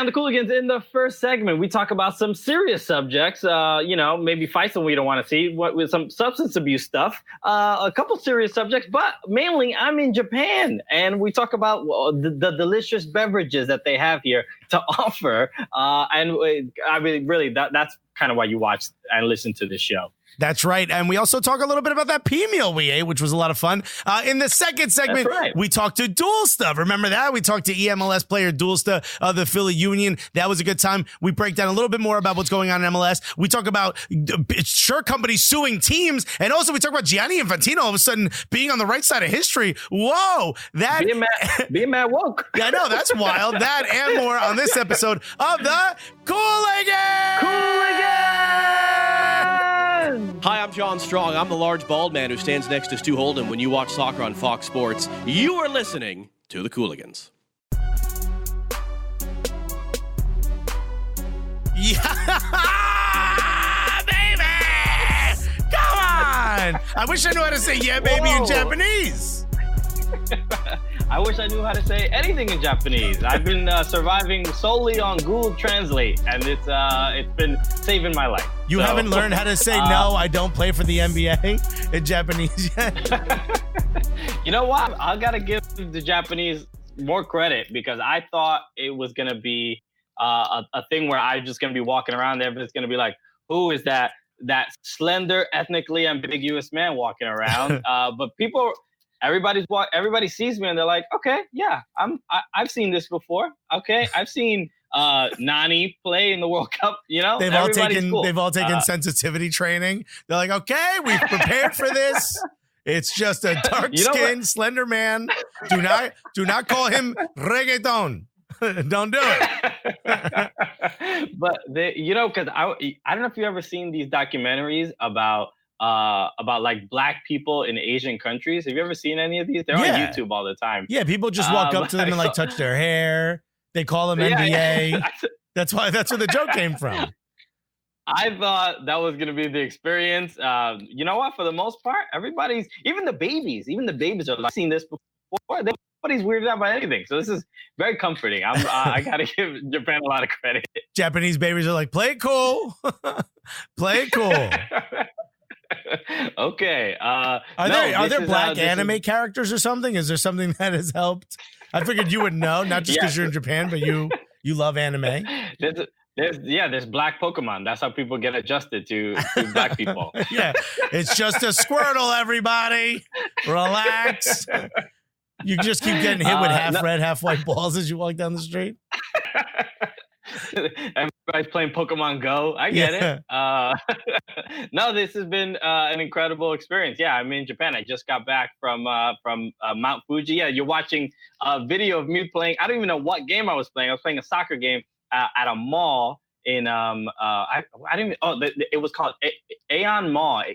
the Cooligans, in the first segment, we talk about some serious subjects, maybe fights that we don't want to see, with some substance abuse stuff, a couple serious subjects, but mainly I'm in Japan, and we talk about the delicious beverages that they have here to offer. And I mean, really, that's kind of why you watch and listen to this show. That's right. And we also talk a little bit about that Peameal we ate, which was a lot of fun. In the second segment, we talked to Doolsta. Remember that? We talked to eMLS player Doolsta of the Philly Union. That was a good time. We break down a little bit more about what's going on in MLS. We talk about shirt companies suing teams. And also we talk about Gianni Infantino all of a sudden being on the right side of history. Whoa. Being mad woke. Yeah, I know. That's wild. That and more on this episode of the Cooligans! Hi, I'm John Strong. I'm the large bald man who stands next to Stu Holden when you watch soccer on Fox Sports. You are listening to the Cooligans. Yeah, baby! Come on! I wish I knew how to say "yeah, baby" in Japanese. I wish I knew how to say anything in Japanese. I've been surviving solely on Google Translate, and it's been saving my life. You haven't learned how to say "no, I don't play for the NBA" in Japanese yet? You know what? I gotta give the Japanese more credit, because I thought it was gonna be a thing where I'm just gonna be walking around there, but it's gonna be like, who is that slender, ethnically ambiguous man walking around? But everybody sees me and they're like, okay, yeah, I've seen this before. Okay, I've seen Nani play in the World Cup. You know, they've all taken sensitivity training. They're like, okay, we've prepared for this. It's just a dark-skinned, slender man. Do not call him reggaeton. Don't do it. But because I don't know if you've ever seen these documentaries about like black people in Asian countries. Have you ever seen any of these? They're on YouTube all the time. Yeah, people just walk up to them and like touch their hair. They call them NBA. Yeah. That's where the joke came from. I thought that was going to be the experience. You know what? For the most part, even the babies are like, seen this before. Nobody's weirded out by anything. So this is very comforting. I got to give Japan a lot of credit. Japanese babies are like, play it cool. Play it cool. Okay. Are there black anime characters or something? Is there something that has helped? I figured you would know, not just because you're in Japan, but you love anime. There's black Pokemon. That's how people get adjusted to black people. Yeah, it's just a Squirtle, everybody. Relax. You just keep getting hit with half red, half white balls as you walk down the street. Everybody's playing Pokemon Go. I get it. No, this has been an incredible experience. Yeah, I'm in Japan. I just got back from Mount Fuji. Yeah, you're watching a video of me playing. I don't even know what game I was playing. I was playing a soccer game at a mall in it was called Aeon Mall.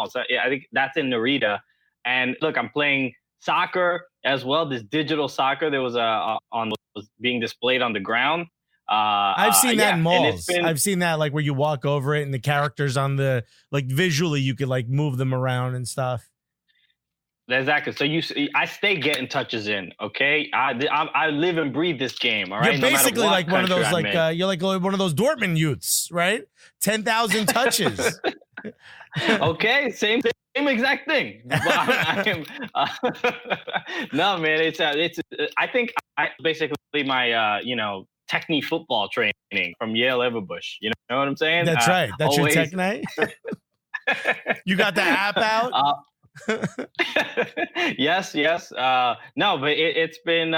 So I think that's in Narita. And look, I'm playing soccer as well. This digital soccer that was being displayed on the ground. I've seen that in malls. I've seen that like where you walk over it and the characters on the like visually you could like move them around and stuff. Exactly. So I stay getting touches in. Okay, I live and breathe this game. All right. You're basically like one of those you're like one of those Dortmund youths, right? 10,000 touches. Okay, same exact thing. No, man, it's I think basically my technique football training from Yale Everbush. You know what I'm saying? That's right. That's always... your tech night. You got the app out. Yes. No, but it's been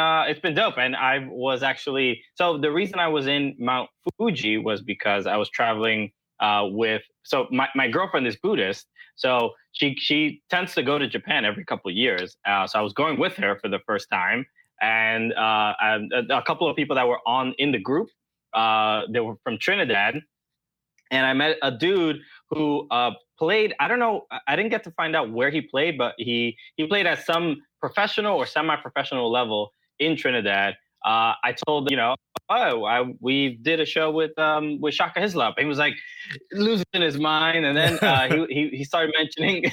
dope. And I was actually, so the reason I was in Mount Fuji was because I was traveling so my girlfriend is Buddhist, so she tends to go to Japan every couple of years. So I was going with her for the first time, and a couple of people that were in the group, they were from Trinidad, and I met a dude who played. I don't know. I didn't get to find out where he played, but he played at some professional or semi-professional level in Trinidad. I told we did a show with Shaka Hislop. He was like losing his mind, and then he started mentioning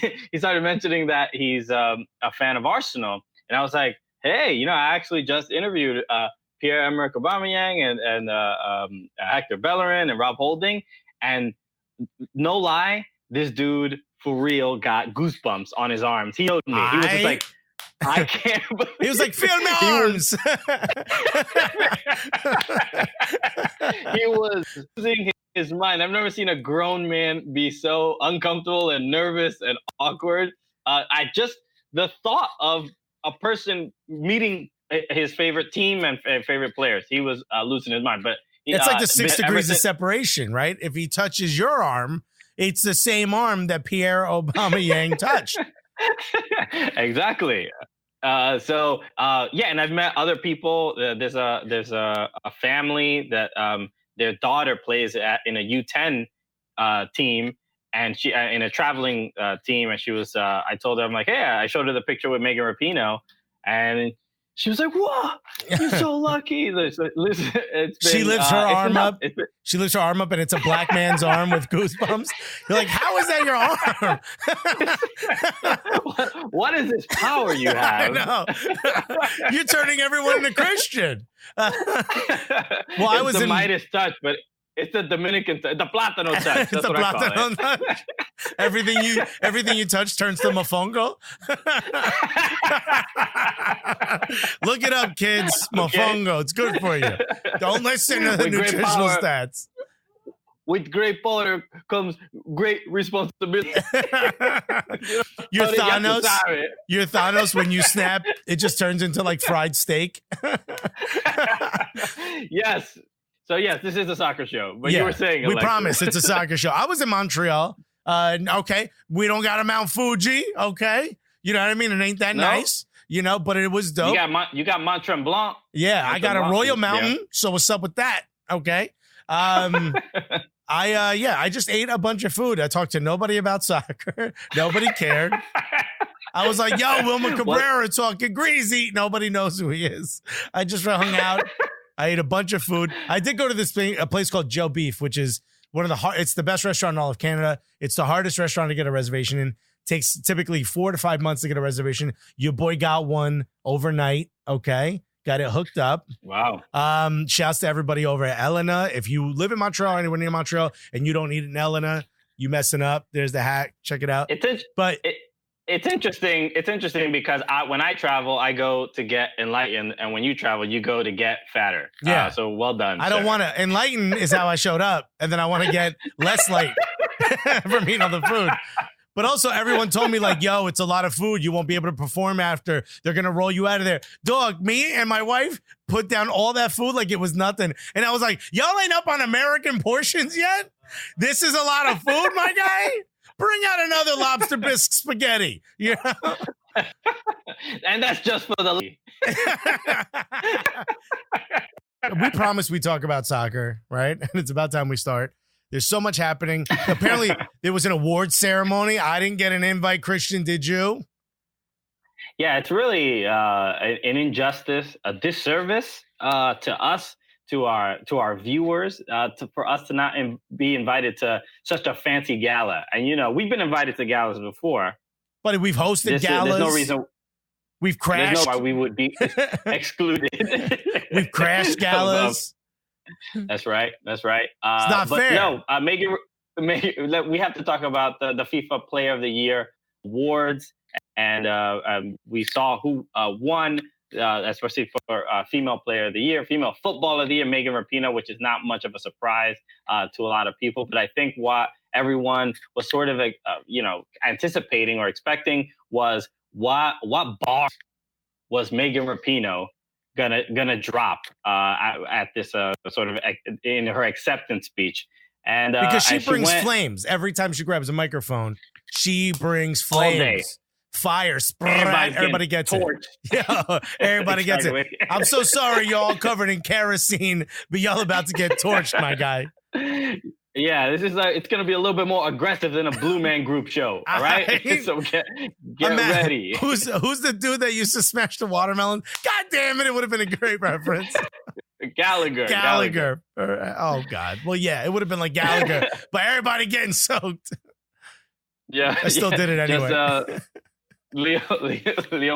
that he's a fan of Arsenal, and I was like, hey, I actually just interviewed Pierre-Emerick Aubameyang and Hector Bellerin and Rob Holding. And no lie, this dude for real got goosebumps on his arms. He showed me. He was just like, I can't believe. He was like, feel my arms. He was losing his mind. I've never seen a grown man be so uncomfortable and nervous and awkward. The thought of a person meeting his favorite team and favorite players, he was losing his mind. But it's like the 6 degrees of separation, right? If he touches your arm, it's the same arm that Pierre Aubameyang touched. Exactly. And I've met other people. There's a family that their daughter plays in a U10 team, and she in a traveling team. And she was. I told her, I'm like, hey, I showed her the picture with Megan Rapinoe, and she was like, "Whoa, you're so lucky." She lifts her arm up. She lifts her arm up, and it's a black man's arm with goosebumps. You're like, "How is that your arm? What is this power you have?" I know. You're turning everyone into Christian. I was the Midas touch, but it's the Dominican, the Plátano touch. That's what I call it. Touch. Everything you touch turns to mofongo. Look it up, kids. Mofongo. Okay. It's good for you. Don't listen to the nutritional stats. With great power comes great responsibility. You're Thanos. You're Thanos. When you snap, it just turns into like fried steak. Yes. So, yes, this is a soccer show. But you were saying, we promise it's a soccer show. I was in Montreal. Okay. We don't got a Mount Fuji. Okay. You know what I mean? It ain't that nice, but it was dope. You got Mont Tremblant. Yeah, I got a Royal Mountain. Yeah. So what's up with that? Okay. I just ate a bunch of food. I talked to nobody about soccer. Nobody cared. I was like, yo, Wilmer Cabrera talking greasy. Nobody knows who he is. I just hung out. I ate a bunch of food. I did go to a place called Joe Beef, which is it's the best restaurant in all of Canada. It's the hardest restaurant to get a reservation in. Takes typically 4 to 5 months to get a reservation. Your boy got one overnight. Okay. Got it hooked up. Wow. Shouts to everybody over at Elena. If you live in Montreal, anywhere near Montreal, and you don't eat an Elena, you messing up. There's the hack. Check it out. It's interesting. It's interesting because when I travel, I go to get enlightened, and when you travel, you go to get fatter. Yeah. So well done. I don't want to enlighten is how I showed up, and then I want to get less light from eating all the food. But also, everyone told me like, "Yo, it's a lot of food. You won't be able to perform after. They're gonna roll you out of there." Dog, me and my wife put down all that food like it was nothing, and I was like, "Y'all ain't up on American portions yet. This is a lot of food, my guy." Bring out another lobster bisque spaghetti, And that's just for the. We promised we talk about soccer, right? And it's about time we start. There's so much happening. Apparently, there was an awards ceremony. I didn't get an invite. Christian, did you? Yeah, it's really an injustice, a disservice to us. To our viewers, for us to not be invited to such a fancy gala. And, we've been invited to galas before. But we've hosted galas. There's no reason. We've crashed. There's no why we would be excluded. We've crashed galas. That's right. It's not fair. No, Megan, we have to talk about the FIFA Player of the Year awards. And we saw who won. Especially for female player of the year, female football of the year, Megan Rapinoe, which is not much of a surprise to a lot of people. But I think what everyone was sort of, anticipating or expecting was what bar was Megan Rapinoe gonna drop at this sort of in her acceptance speech. And because she brings flames every time she grabs a microphone, she brings flames. All day. Fire, everybody gets torched. It. Yeah, everybody gets it. I'm so sorry, y'all covered in kerosene, but y'all about to get torched, my guy. Yeah, this is it's going to be a little bit more aggressive than a Blue Man Group show. All right, so get ready. Who's the dude that used to smash the watermelon? God damn it! It would have been a great reference. Gallagher. Oh God. Well, yeah, it would have been like Gallagher, but everybody getting soaked. Yeah, I still did it anyway. Leo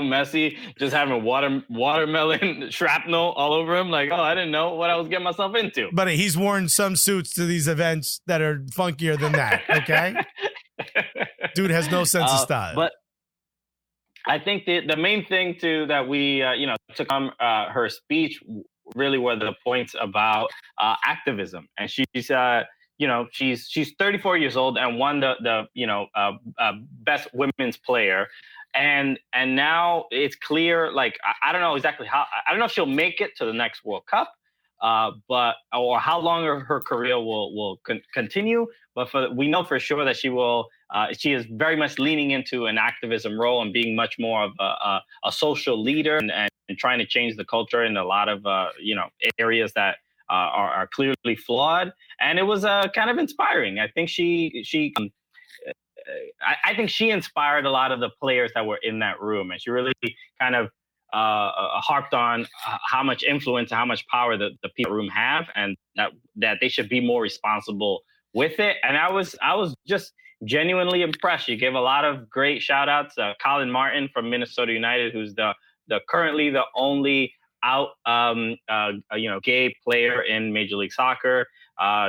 Messi just having watermelon shrapnel all over him. Like, oh, I didn't know what I was getting myself into. But he's worn some suits to these events that are funkier than that. Okay, dude has no sense of style. But I think the main thing too that we took on her speech really were the points about activism, and she's she's 34 years old and won the best women's player. And now it's clear, like, I don't know exactly how, I don't know if she'll make it to the next World Cup, or how long her career will continue. But we know for sure that she is very much leaning into an activism role and being much more of a social leader and trying to change the culture in a lot of, areas that are clearly flawed. And it was kind of inspiring. I think I think she inspired a lot of the players that were in that room, and she really kind of harped on how much influence and how much power the people in the room have, and that they should be more responsible with it. And I was just genuinely impressed. She gave a lot of great shout outs. Colin Martin from Minnesota United, who's the currently the only out gay player in Major League Soccer.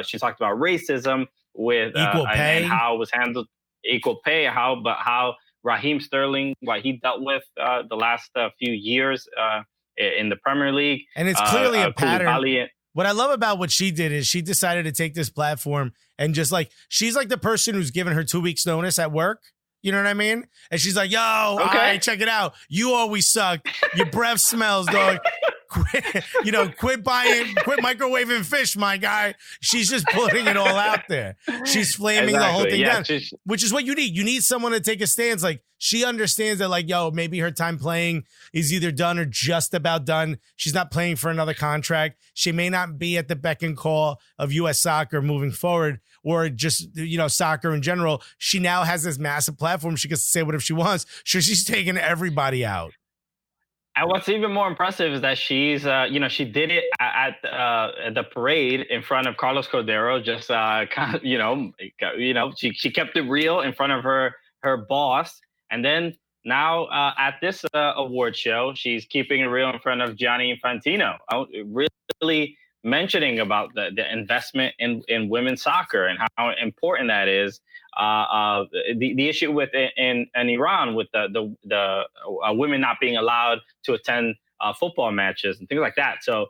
She talked about racism with equal pay and how it was handled. Equal pay, how Raheem Sterling, what he dealt with the last few years in the Premier League. And it's clearly a pattern. What I love about what she did is she decided to take this platform and just like, she's like the person who's given her 2 weeks notice at work. You know what I mean? And she's like, yo, okay. All right, check it out. You always suck. Your breath smells, dog. Quit microwaving fish, my guy. She's just putting it all out there. She's flaming the whole thing down, which is what you need. You need someone to take a stance. Like, she understands that, like, yo, maybe her time playing is either done or just about done. She's not playing for another contract. She may not be at the beck and call of U.S. soccer moving forward, or just, soccer in general. She now has this massive platform. She gets to say whatever she wants. So she's taking everybody out. And what's even more impressive is that she's, she did it at the parade in front of Carlos Cordero. Just, she kept it real in front of her boss. And then now at this award show, she's keeping it real in front of Gianni Infantino, really mentioning about the investment in women's soccer and how important that is. The issue with in Iran with the women not being allowed to attend football matches and things like that. So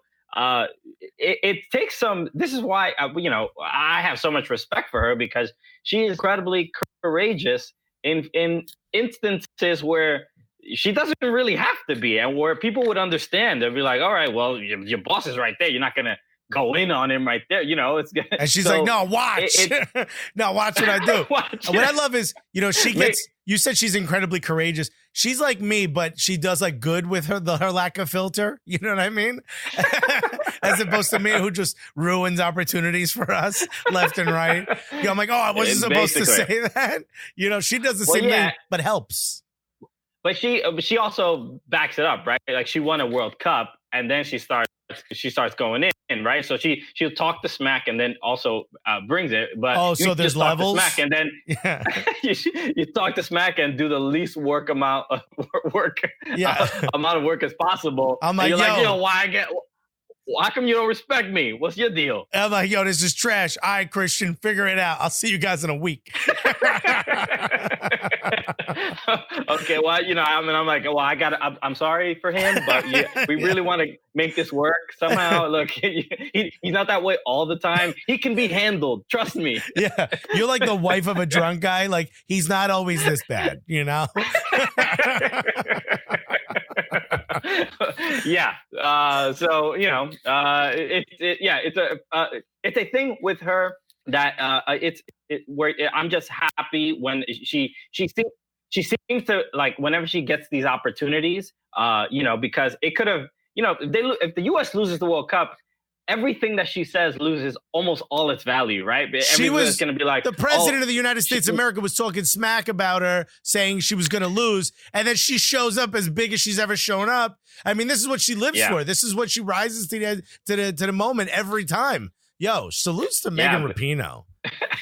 it takes some. This is why I have so much respect for her, because she is incredibly courageous in instances where she doesn't really have to be, and where people would understand. They'll be like, all right, well, your boss is right there. You're not gonna go in on him right there, it's good. And she's like, no, watch. No, watch what I do. What I love is, she gets, you said she's incredibly courageous. She's like me, but she does like good with her lack of filter. You know what I mean? As opposed to me, who just ruins opportunities for us left and right. I'm like, oh, I wasn't supposed to say that. She does the same thing, but helps. But she also backs it up, right? Like, she won a World Cup, and then she starts going in, right? So she'll talk the smack and then also brings it. But so there's levels. Smack and then you talk the smack and do the least amount of work as possible. I'm like, how come you don't respect me? What's your deal? I'm like, yo, this is trash. All right, Christian, figure it out. I'll see you guys in a week. Okay, well, I'm like, well, I'm sorry for him, but we really want to make this work somehow. Look, he's not that way all the time. He can be handled. Trust me. Yeah, you're like the wife of a drunk guy. Like, he's not always this bad, Yeah. So it's a thing with her that where I'm just happy when she seems to, like, whenever she gets these opportunities, because it could have, if the U.S. loses the World Cup, everything that she says loses almost all its value, right? She was going to be like, the president of the United States of America was talking smack about her, saying she was going to lose, and then she shows up as big as she's ever shown up. I mean, this is what she lives for. This is what she rises to the moment every time. Yo, salutes to Megan Rapinoe.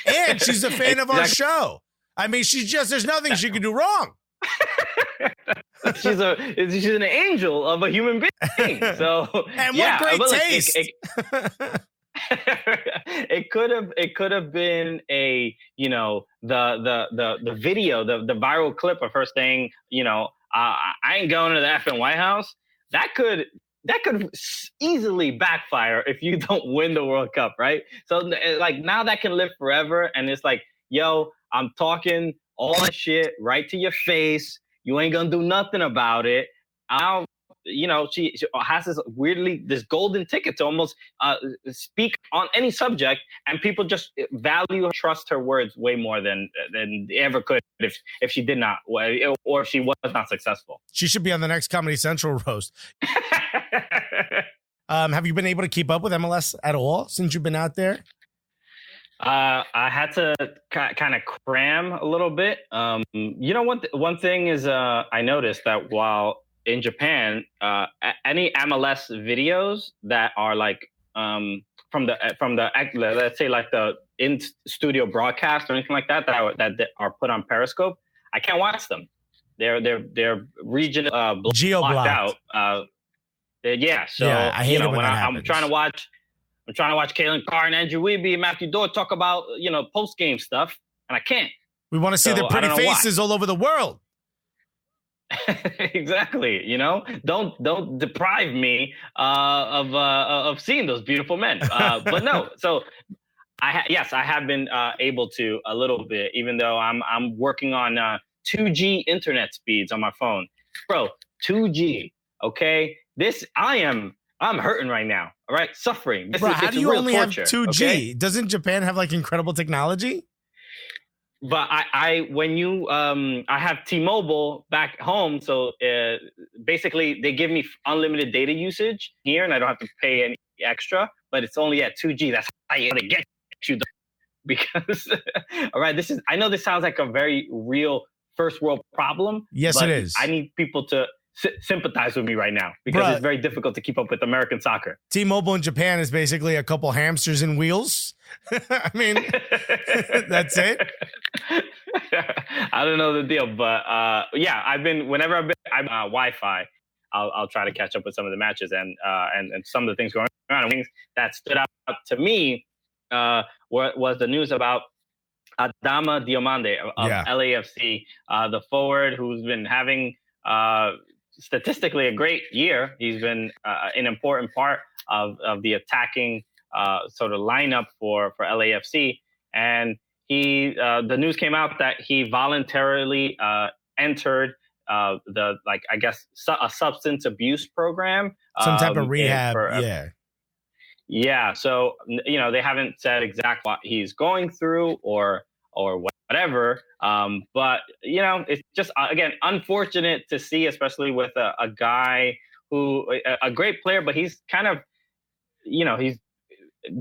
And she's a fan of our show. I mean, there's nothing she can do wrong. she's an angel of a human being. So and what great taste. It could have been a, you know, the video, the viral clip of her saying, you know, I ain't going to the effing White House. That could easily backfire if you don't win the World Cup, right? So like now that can live forever, and it's like, yo, I'm talking all that shit right to your face. You ain't gonna do nothing about it. You know, she has this golden ticket to almost speak on any subject, and people just value and trust her words way more than they ever could if she did not, or if she was not successful. She should be on the next Comedy Central roast. Have you been able to keep up with MLS at all since you've been out there? I had to kind of cram a little bit. You know, one thing is I noticed that while in Japan, any MLS videos that are like from the let's say like the in studio broadcast or anything like that that are put on Periscope, I can't watch them. They're region geo-blocked out. Yeah, so yeah, I hate it when that happens. I'm trying to watch Kalen Carr and Andrew Weeby and Matthew Dorr talk about, you know, post game stuff, and I can't. We want to see their pretty faces all over the world. Exactly. You know, don't deprive me of seeing those beautiful men. But no, so I have been able to a little bit, even though I'm working on 2G internet speeds on my phone, bro. 2G. Okay, I'm hurting right now. All right, suffering. Bro, how do you only torture, have 2G? Okay? Doesn't Japan have like incredible technology? But I have T-Mobile back home, so basically they give me unlimited data usage here, and I don't have to pay any extra. But it's only at 2G. That's how you get you, because all right, I know this sounds like a very real first world problem. Yes, it is. I need people to sympathize with me right now because it's very difficult to keep up with American soccer. T-Mobile in Japan is basically a couple hamsters in wheels. I mean, that's it. I don't know the deal, but yeah, whenever I've been Wi-Fi, I'll try to catch up with some of the matches and some of the things going on. And things that stood out to me was the news about Adama Diomande of LAFC, the forward who's been having statistically a great year. He's been an important part of the attacking sort of lineup for LAFC, and the news came out that he voluntarily entered a substance abuse program, some type of rehab. Yeah. So, you know, they haven't said exactly what he's going through or whatever. But, you know, it's just, again, unfortunate to see, especially with a guy a great player, but he's kind of, you know, he's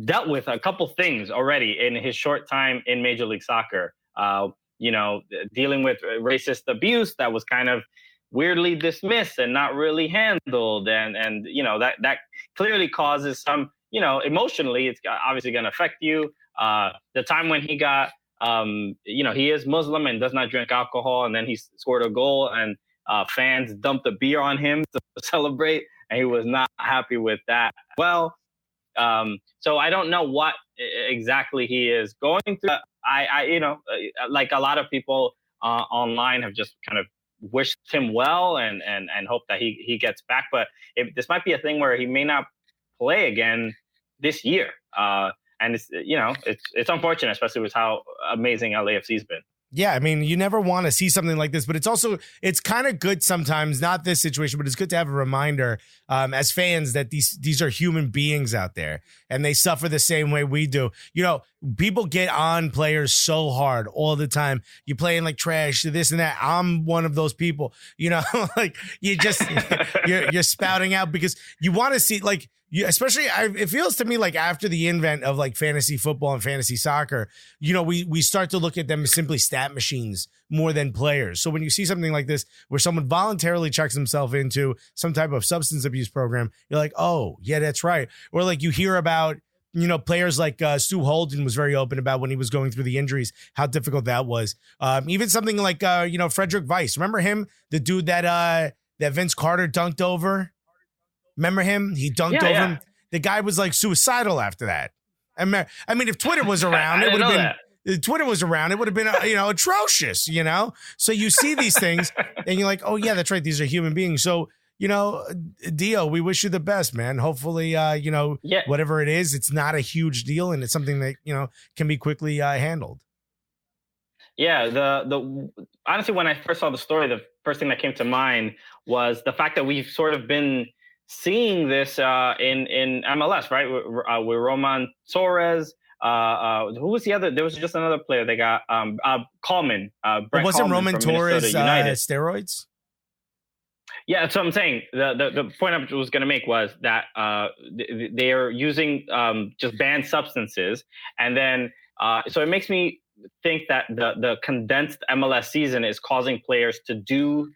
dealt with a couple things already in his short time in Major League Soccer. You know, dealing with racist abuse that was kind of weirdly dismissed and not really handled. And you know, that clearly causes some, you know, emotionally, it's obviously going to affect you. The time when he got, you know, he is Muslim and does not drink alcohol, and then he scored a goal and fans dumped a beer on him to celebrate, and he was not happy with that. Well, so I don't know what exactly he is going through. I you know, like a lot of people online have just kind of wished him well and hope that he gets back. But this might be a thing where he may not play again this year. And it's, you know, it's unfortunate, especially with how amazing LAFC's been. Yeah, I mean, you never want to see something like this, but it's kind of good sometimes, not this situation, but it's good to have a reminder as fans that these are human beings out there and they suffer the same way we do. You know, people get on players so hard all the time. You playing like trash, this and that. I'm one of those people, you know, like you just, you're spouting out because you want to see, like, it feels to me like after the invent of like fantasy football and fantasy soccer, you know, we start to look at them as simply stat machines more than players. So when you see something like this, where someone voluntarily checks himself into some type of substance abuse program, you're like, oh yeah, that's right. Or like you hear about, players like Stu Holden was very open about when he was going through the injuries, how difficult that was. Even something like, Frederick Weiss. Remember him? The dude that Vince Carter dunked over? Remember him? He dunked over him. The guy was like suicidal after that. I mean, if Twitter was around, it would have been... If Twitter was around, it would have been, atrocious, So you see these things and you're like, oh, yeah, that's right. These are human beings. So, Dio, we wish you the best, man. Hopefully, whatever it is, it's not a huge deal and it's something that, can be quickly handled. Yeah. The honestly, when I first saw the story, the first thing that came to mind was the fact that we've sort of been seeing this in MLS, right? With Roman Torres. Who was the other? There was just another player they got. Coleman. Wasn't Roman Torres steroids? Yeah, that's what I'm saying. The point I was going to make was that they are using just banned substances, and then so it makes me think that the condensed MLS season is causing players to do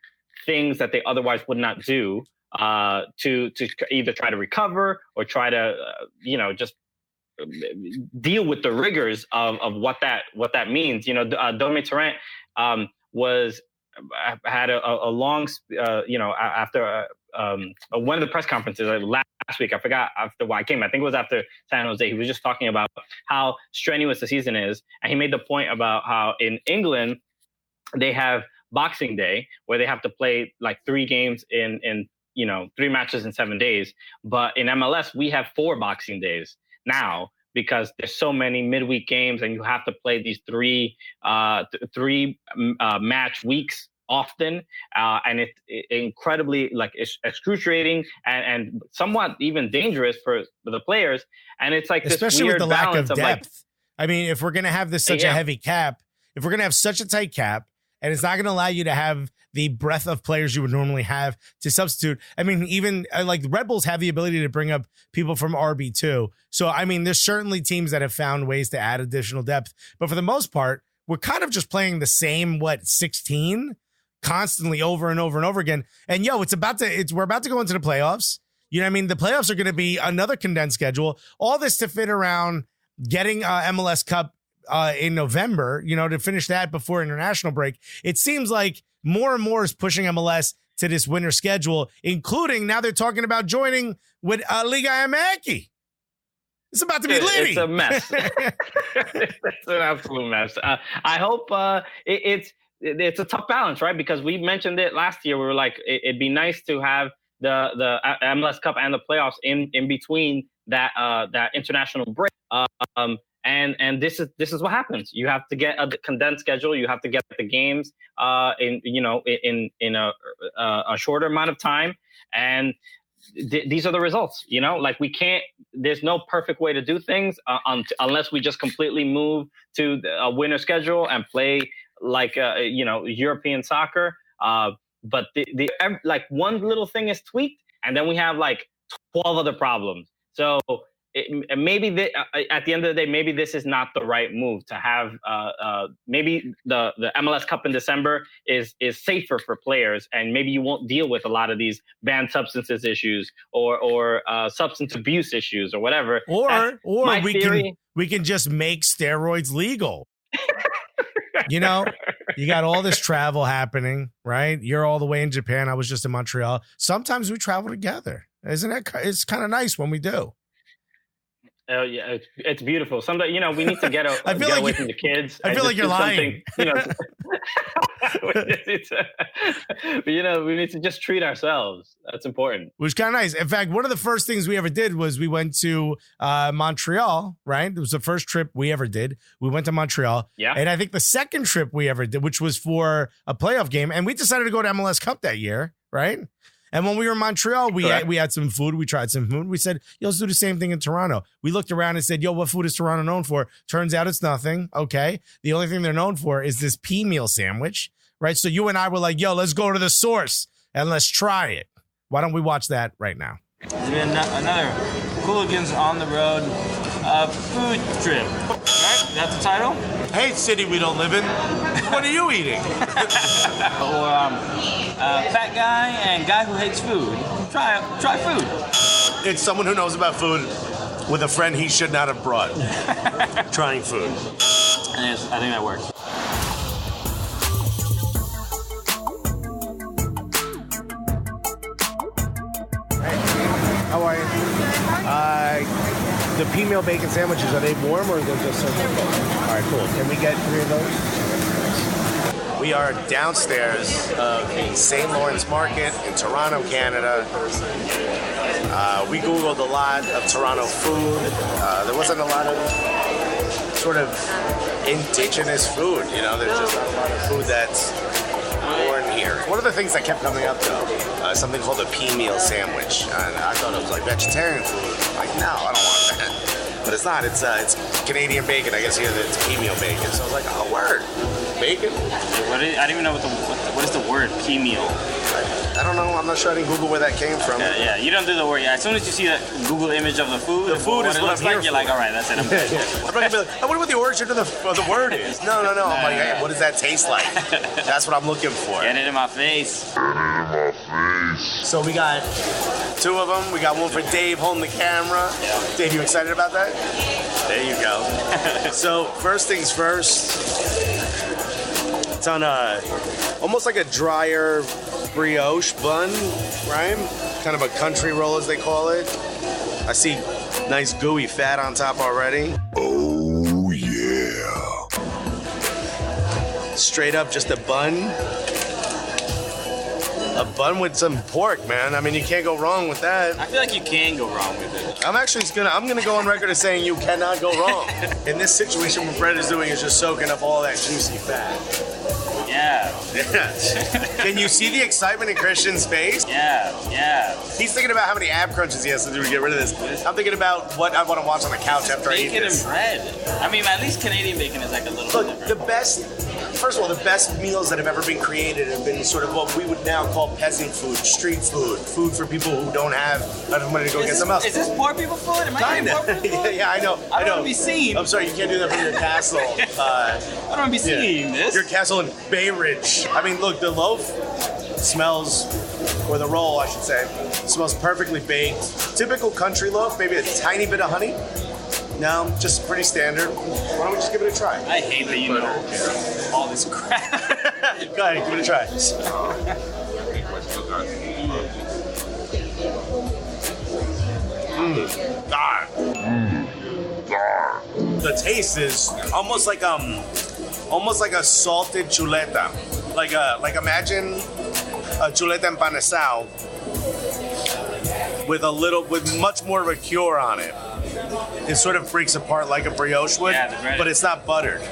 things that they otherwise would not do to either try to recover or try to just deal with the rigors of what that means. Domi Torrent had a long after one of the press conferences last week. I forgot after why I came. I think it was after San Jose. He was just talking about how strenuous the season is, and he made the point about how in England they have Boxing Day where they have to play like 3 games in 3 matches in 7 days, but in MLS we have 4 Boxing Days now because there's so many midweek games and you have to play these three match weeks often, and it's incredibly excruciating and somewhat even dangerous for the players. And it's like especially this weird with the lack of depth. Like, I mean, if we're gonna have such a heavy cap, if we're gonna have such a tight cap, and it's not gonna allow you to have the breadth of players you would normally have to substitute. I mean, even like the Red Bulls have the ability to bring up people from RB2. So, I mean, there's certainly teams that have found ways to add additional depth. But for the most part, we're kind of just playing the same, 16 constantly over and over and over again. And we're about to go into the playoffs. You know what I mean? The playoffs are going to be another condensed schedule. All this to fit around getting MLS Cup in November, to finish that before international break. It seems like more and more is pushing MLS to this winter schedule, including now they're talking about joining with Liga MX. It's about to be litty. It's a mess. It's an absolute mess. I hope it's a tough balance, right? Because we mentioned it last year. We were like, it'd be nice to have the MLS Cup and the playoffs in between that international break. And this is what happens. You have to get a condensed schedule. You have to get the games in a shorter amount of time, and these are the results. We can't. There's no perfect way to do things unless we just completely move to a winter schedule and play European soccer. But one little thing is tweaked, and then we have 12 other problems. So. Maybe at the end of the day, maybe this is not the right move to have. Maybe the MLS Cup in December is safer for players, and maybe you won't deal with a lot of these banned substances issues or substance abuse issues or whatever. Or we can just make steroids legal. You got all this travel happening, right? You're all the way in Japan. I was just in Montreal. Sometimes we travel together. Isn't it? It's kind of nice when we do. Oh yeah, it's beautiful. Sometimes we need to get away from the kids. I feel like you're lying. We need to just treat ourselves. That's important. It was kind of nice. In fact, one of the first things we ever did was we went to Montreal. Right, it was the first trip we ever did. We went to Montreal. Yeah, and I think the second trip we ever did, which was for a playoff game, and we decided to go to MLS Cup that year. Right. And when we were in Montreal, we had some food. We tried some food. We said, let's do the same thing in Toronto. We looked around and said, what food is Toronto known for? Turns out it's nothing. Okay. The only thing they're known for is this Peameal sandwich, right? So you and I were like, let's go to the source and let's try it. Why don't we watch that right now? It's been another Hooligans on the Road food trip. Right? That's the title? Hey, city we don't live in. What are you eating? Fat guy and guy who hates food. Try food. It's someone who knows about food with a friend he should not have brought. Trying food. I think that works. How are you? The Peameal bacon sandwiches, are they warm or are they just served? All right, cool. Can we get 3 of those? We are downstairs of the St. Lawrence Market in Toronto, Canada. We Googled a lot of Toronto food. There wasn't a lot of sort of indigenous food, you know? There's just not a lot of food that's born here. One of the things that kept coming up, though, something called a Peameal sandwich. And I thought it was like vegetarian food. I'm like, no, I don't want that. But it's not. It's Canadian bacon. I guess here it's Peameal bacon. So I was like, oh, word. Bacon? I don't even know what is the word Peameal. I don't know. I'm not sure. I didn't Google where that came from. Yeah, you don't do the word. Yeah, as soon as you see the Google image of the food is what it looks like, you're like, all right, that's it. I'm I'm not gonna be like, I wonder what the origin of the word is. No. I'm like, hey, what does that taste like? That's what I'm looking for. Get it in my face. So we got 2 of them. We got one for Dave holding the camera. Yeah. Dave, you excited about that? There you go. So first things first. It's on almost like a drier brioche bun, right? Kind of a country roll, as they call it. I see nice gooey fat on top already. Oh, yeah. Straight up just a bun. A bun with some pork, man. I mean, you can't go wrong with that. I feel like you can go wrong with it. I'm gonna go on record as saying you cannot go wrong. In this situation, what Brett is doing is just soaking up all that juicy fat. Yeah. Can you see the excitement in Christian's face? Yeah. He's thinking about how many ab crunches he has to do to get rid of this. I'm thinking about what I want to watch on the couch after I eat this. Bacon and bread. I mean, at least Canadian bacon is like a little bit different. First of all, the best meals that have ever been created have been sort of what we would now call peasant food, street food for people who don't have enough money to go get some else. Is this poor people food? Am I Kinda. poor people food? Yeah, I know. I don't want to be seen. I'm sorry, you can't do that from your castle. I don't want to be seeing this. Your castle in Bay Ridge. I mean, look, the loaf smells, or the roll, I should say, smells perfectly baked. Typical country loaf, maybe a tiny bit of honey. No, just pretty standard. Why don't we just give it a try? I hate that you know all this crap. Go ahead, give it a try. The taste is almost like a salted chuleta. Like imagine a chuleta empanizado with much more of a cure on it. It sort of breaks apart like a brioche would, but it's not buttered.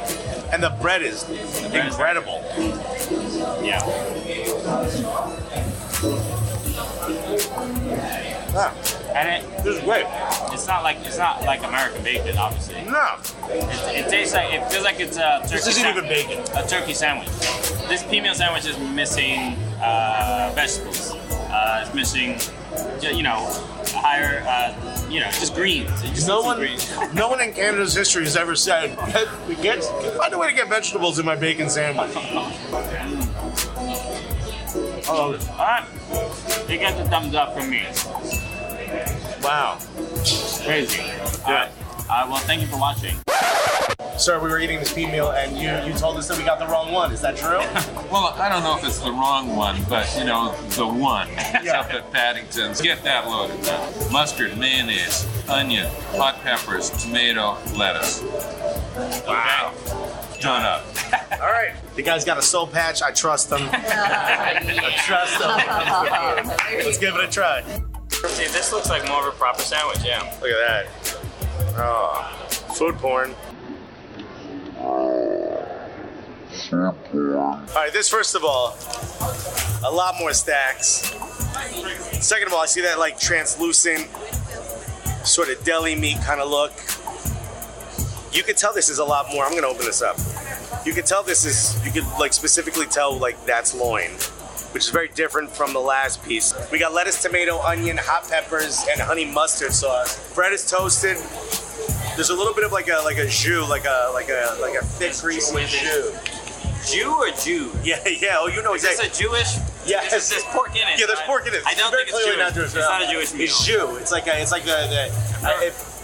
And the bread is incredible. Yeah. And this is great. It's not like American bacon, obviously. No. It tastes like, it feels like it's a turkey. This isn't even bacon. A turkey sandwich. This Peameal sandwich is missing vegetables. It's missing, higher, just greens. No one in Canada's history has ever said, find a way to get vegetables in my bacon sandwich. All right. You get the thumbs up from me. Wow. Crazy. Yeah. Well, thank you for watching. Sir, we were eating this Peameal and you told us that we got the wrong one. Is that true? Well, I don't know if it's the wrong one, but the one. It's up at Paddington's. Get that loaded. Mustard, mayonnaise, onion, hot peppers, tomato, lettuce. Wow. Done up. All right. The guy's got a soul patch. I trust him. I trust him. Let's give it a try. See, this looks like more of a proper sandwich, yeah. Look at that. Oh, food porn. All right, this first of all, a lot more stacks. Second of all, I see that like translucent sort of deli meat kind of look. You could tell this is a lot more. I'm gonna open this up. You could tell you could like specifically tell like that's loin, which is very different from the last piece. We got lettuce, tomato, onion, hot peppers, and honey mustard sauce. Bread is toasted. There's a little bit of like a jus, like a thick greasy jus. Jew or Jew? Yeah. Oh, you know exactly. Is this a Jewish? Yeah. There's pork in it. Yeah, there's pork in it. I don't think it's Jewish. It's not a Jewish meal. It's jus. It's like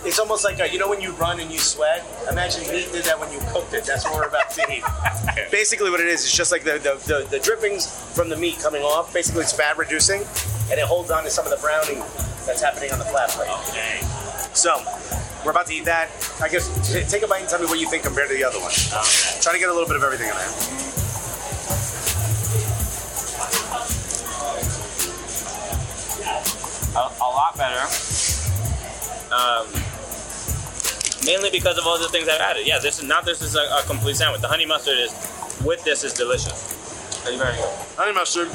It's almost like when you run and you sweat. Imagine meat did that when you cooked it. That's what we're about to eat. Basically, what it is, it's just like the drippings from the meat coming off. Basically, it's fat reducing, and it holds on to some of the browning that's happening on the flat plate. Okay. So we're about to eat that. I guess take a bite and tell me what you think compared to the other one. Okay. Try to get a little bit of everything in there. A lot better. Mainly because of all the things I've added. Yeah, this is a complete sandwich. The honey mustard with this is delicious. Very good. Honey mustard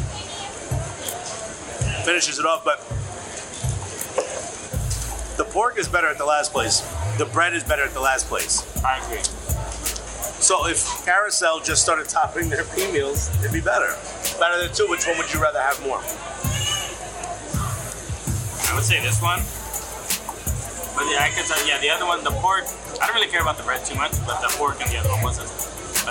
finishes it off, but the pork is better at the last place. The bread is better at the last place. I agree. So if Carousel just started topping their Peameals, it'd be better. Better than two, which one would you rather have more? I would say this one. But yeah, I could tell, the other one, the pork, I don't really care about the bread too much, but the pork and the other one was a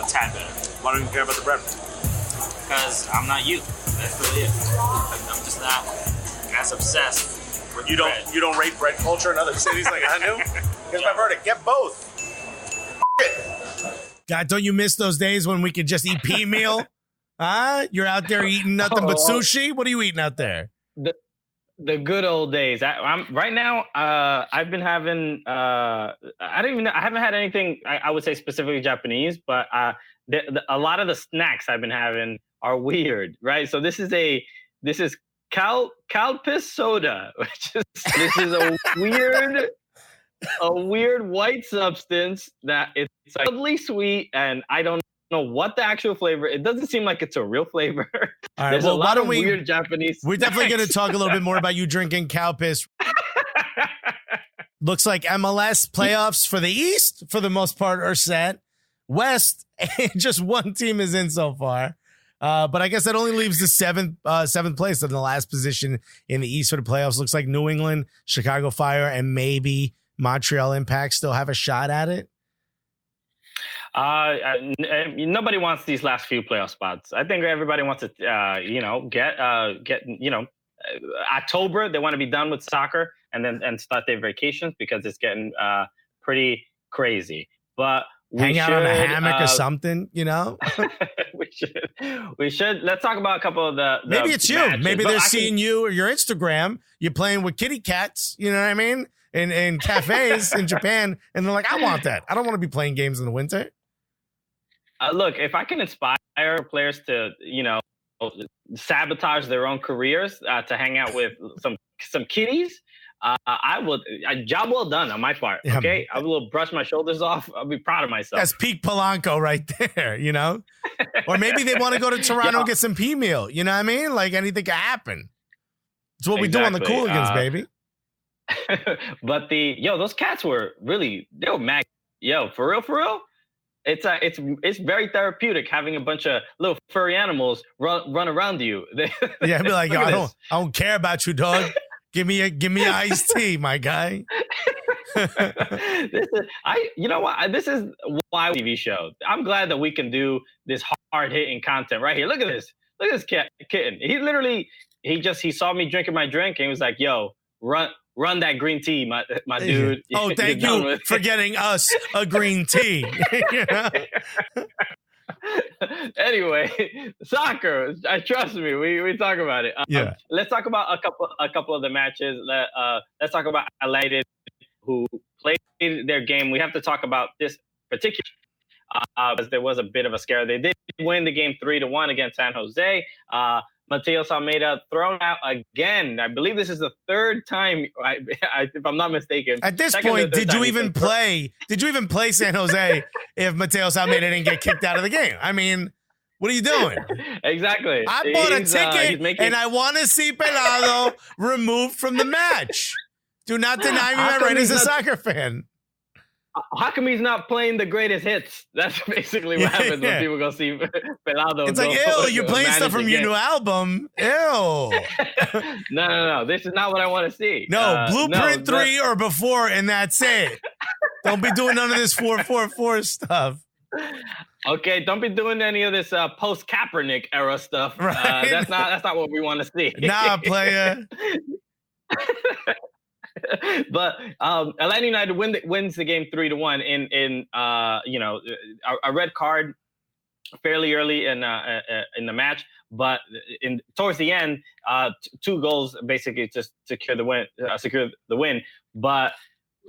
tad better. Why don't you care about the bread? Because I'm not you. That's really it. I'm just not as obsessed with bread. You don't rate bread culture in other cities like I do? Here's my verdict. Get both. God, don't you miss those days when we could just eat Peameal? You're out there eating nothing but sushi? What are you eating out there? The good old days. I'm right now. I've been having. I don't even know. I haven't had anything. I would say specifically Japanese, but a lot of the snacks I've been having are weird, right? So this is Calpis soda, this is a weird white substance that it's oddly sweet, and I don't know what the actual flavor. It doesn't seem like it's a real flavor. All right, There's well, a lot of weird Japanese. We're definitely going to talk a little bit more about you drinking Calpis. Looks like MLS playoffs for the East, for the most part, are set. West, just one team is in so far. But I guess that only leaves the seventh place in the last position in the East for the playoffs. Looks like New England, Chicago Fire, and maybe Montreal Impact still have a shot at it. Nobody wants these last few playoff spots. I think everybody wants to, get October. They want to be done with soccer and start their vacations because it's getting pretty crazy. But hang out on a hammock or something, we should. Let's talk about a couple of the maybe it's matches. you. Maybe they're seeing you or your Instagram. You're playing with kitty cats. You know what I mean? In cafes in Japan, and they're like, I want that. I don't want to be playing games in the winter. Look, if I can inspire players to, sabotage their own careers to hang out with some kitties, I would. Job well done on my part. Okay, I will brush my shoulders off. I'll be proud of myself. That's peak Polanco right there. Or maybe they want to go to Toronto and get some Peameal. You know what I mean? Like anything can happen. It's what we do on the Cooligans, baby. But those cats were mad. For real. It's very therapeutic having a bunch of little furry animals run around you. Yeah, be like, I don't care about you, dog. Give me an iced tea, my guy. This is why TV show. I'm glad that we can do this hard hitting content right here. Look at this kitten. He saw me drinking my drink and he was like, "Yo, run that green tea, my dude." Oh, thank you for getting us a green tea. Anyway, soccer. Trust me, we talk about it. Let's talk about a couple of the matches. Let's talk about United, who played their game. We have to talk about this particular because there was a bit of a scare. They did win the game 3-1 against San Jose. Mateus Almeida thrown out again. I believe this is the third time, if I'm not mistaken. At this point, did you even play San Jose if Mateus Almeida didn't get kicked out of the game? I mean, what are you doing? Exactly. I bought a ticket and I want to see Pelado removed from the match. Do not deny me my right as a soccer fan. How come he's not playing the greatest hits? That's basically what happens when people go see Pelado. It's like, ew, you're playing stuff from your new album. Ew. No. This is not what I want to see. No, Blueprint 3 or before, and that's it. Don't be doing none of this 4-4-4 stuff. Okay, don't be doing any of this post-Kaepernick era stuff. Right? That's not what we want to see. Nah, player. But Atlanta United wins the game 3-1 in a red card fairly early in the match, but towards the end, 2 goals basically to secure the win. But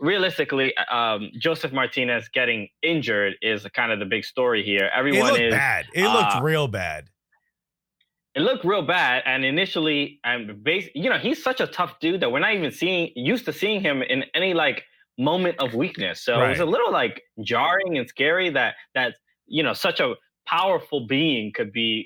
realistically, Joseph Martinez getting injured is kind of the big story here. Everyone looked bad. It looked real bad. It looked real bad, and initially, he's such a tough dude that we're not even used to seeing him in any like moment of weakness. So It was a little like jarring and scary that such a powerful being could be,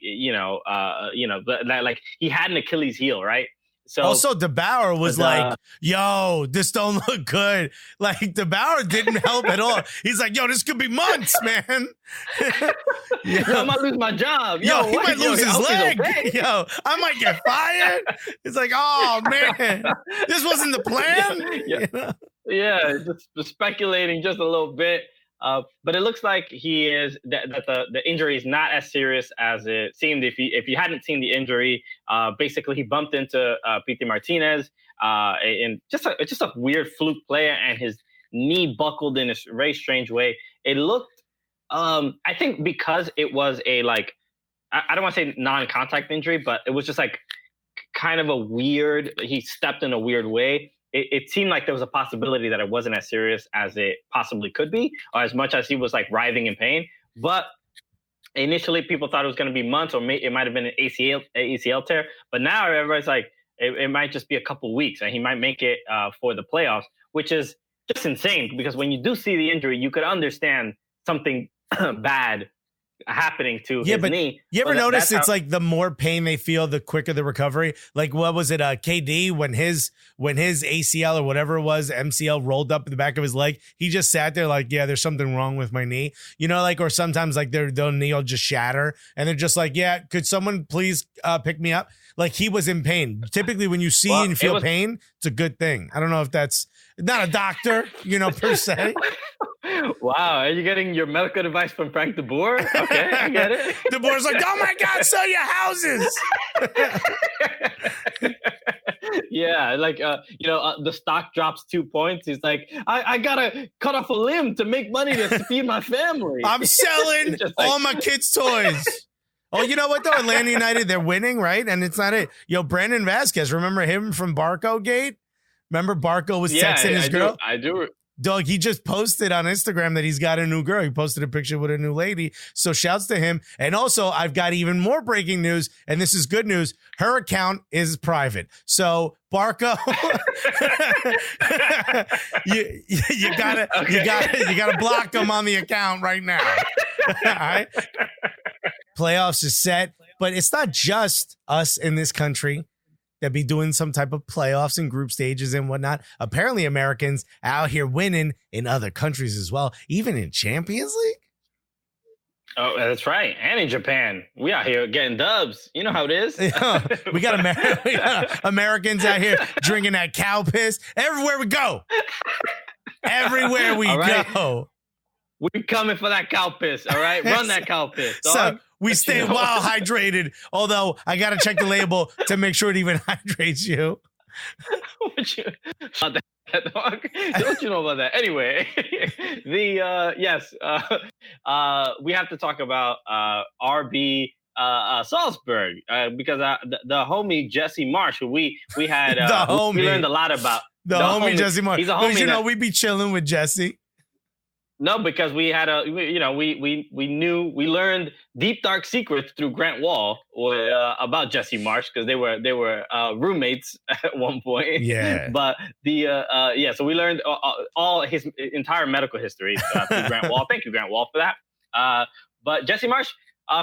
like he had an Achilles heel, right? So also DeBauer was like, yo, this don't look good. Like DeBauer didn't help at all. He's like, yo, this could be months, man. Yo, I might lose my job. Yo, he might lose his leg. Okay. Yo, I might get fired. It's like, oh man, this wasn't the plan. Yeah, just speculating just a little bit. But it looks like the injury is not as serious as it seemed. If you hadn't seen the injury, basically he bumped into Pity Martinez, and just a weird fluke play, and his knee buckled in a very strange way. It looked, I think, because it was I don't want to say non-contact injury, but it was just like kind of a weird. He stepped in a weird way. It seemed like there was a possibility that it wasn't as serious as it possibly could be, or as much as he was like writhing in pain. But initially, people thought it was going to be months, or it might have been an ACL tear. But now everybody's like, it might just be a couple weeks, and he might make it for the playoffs, which is just insane. Because when you do see the injury, you could understand something bad happening to his knee. You ever notice it's like the more pain they feel, the quicker the recovery? Like, what was it, KD, when his ACL or whatever it was, MCL, rolled up in the back of his leg, he just sat there like, yeah, there's something wrong with my knee. Or sometimes like their knee will just shatter and they're just like, yeah, could someone please pick me up? Like he was in pain. Typically when you see and feel pain, it's a good thing. I don't know if that's not a doctor, per se. Wow, are you getting your medical advice from Frank DeBoer? Okay, I get it. DeBoer's like, oh my God, sell your houses. Yeah, like, the stock drops 2 points. He's like, I gotta cut off a limb to make money to feed my family. I'm selling all my kids' toys. Oh, you know what, though? Atlanta United, they're winning, right? And it's not it. Brandon Vasquez, remember him from Barco Gate? Remember Barco was texting his girl? I do. Dog, he just posted on Instagram that he's got a new girl. He posted a picture with a new lady. So shouts to him. And also, I've got even more breaking news, and this is good news. Her account is private. So Barco, you gotta block him on the account right now. All right. Playoffs is set, but it's not just us in this country that be doing some type of playoffs and group stages and whatnot. Apparently Americans out here winning in other countries as well, even in Champions League. Oh, that's right. And in Japan. We out here getting dubs. You know how it is. We got Americans out here drinking that Calpis everywhere we go. Everywhere we go. We coming for that Calpis, all right? Run that Calpis, dog. So we stay well hydrated, although I got to check the label to make sure it even hydrates you. What you know about that? Anyway, we have to talk about RB Salzburg because the homie Jesse Marsh, who we had, we learned a lot about. The homie Jesse Marsh. He's a homie. We be chilling with Jesse. No, because we had we learned deep dark secrets through Grant Wall about Jesse Marsh because they were roommates at one point. Yeah. But so we learned all his entire medical history through Grant Wall. Thank you, Grant Wall, for that. But Jesse Marsh,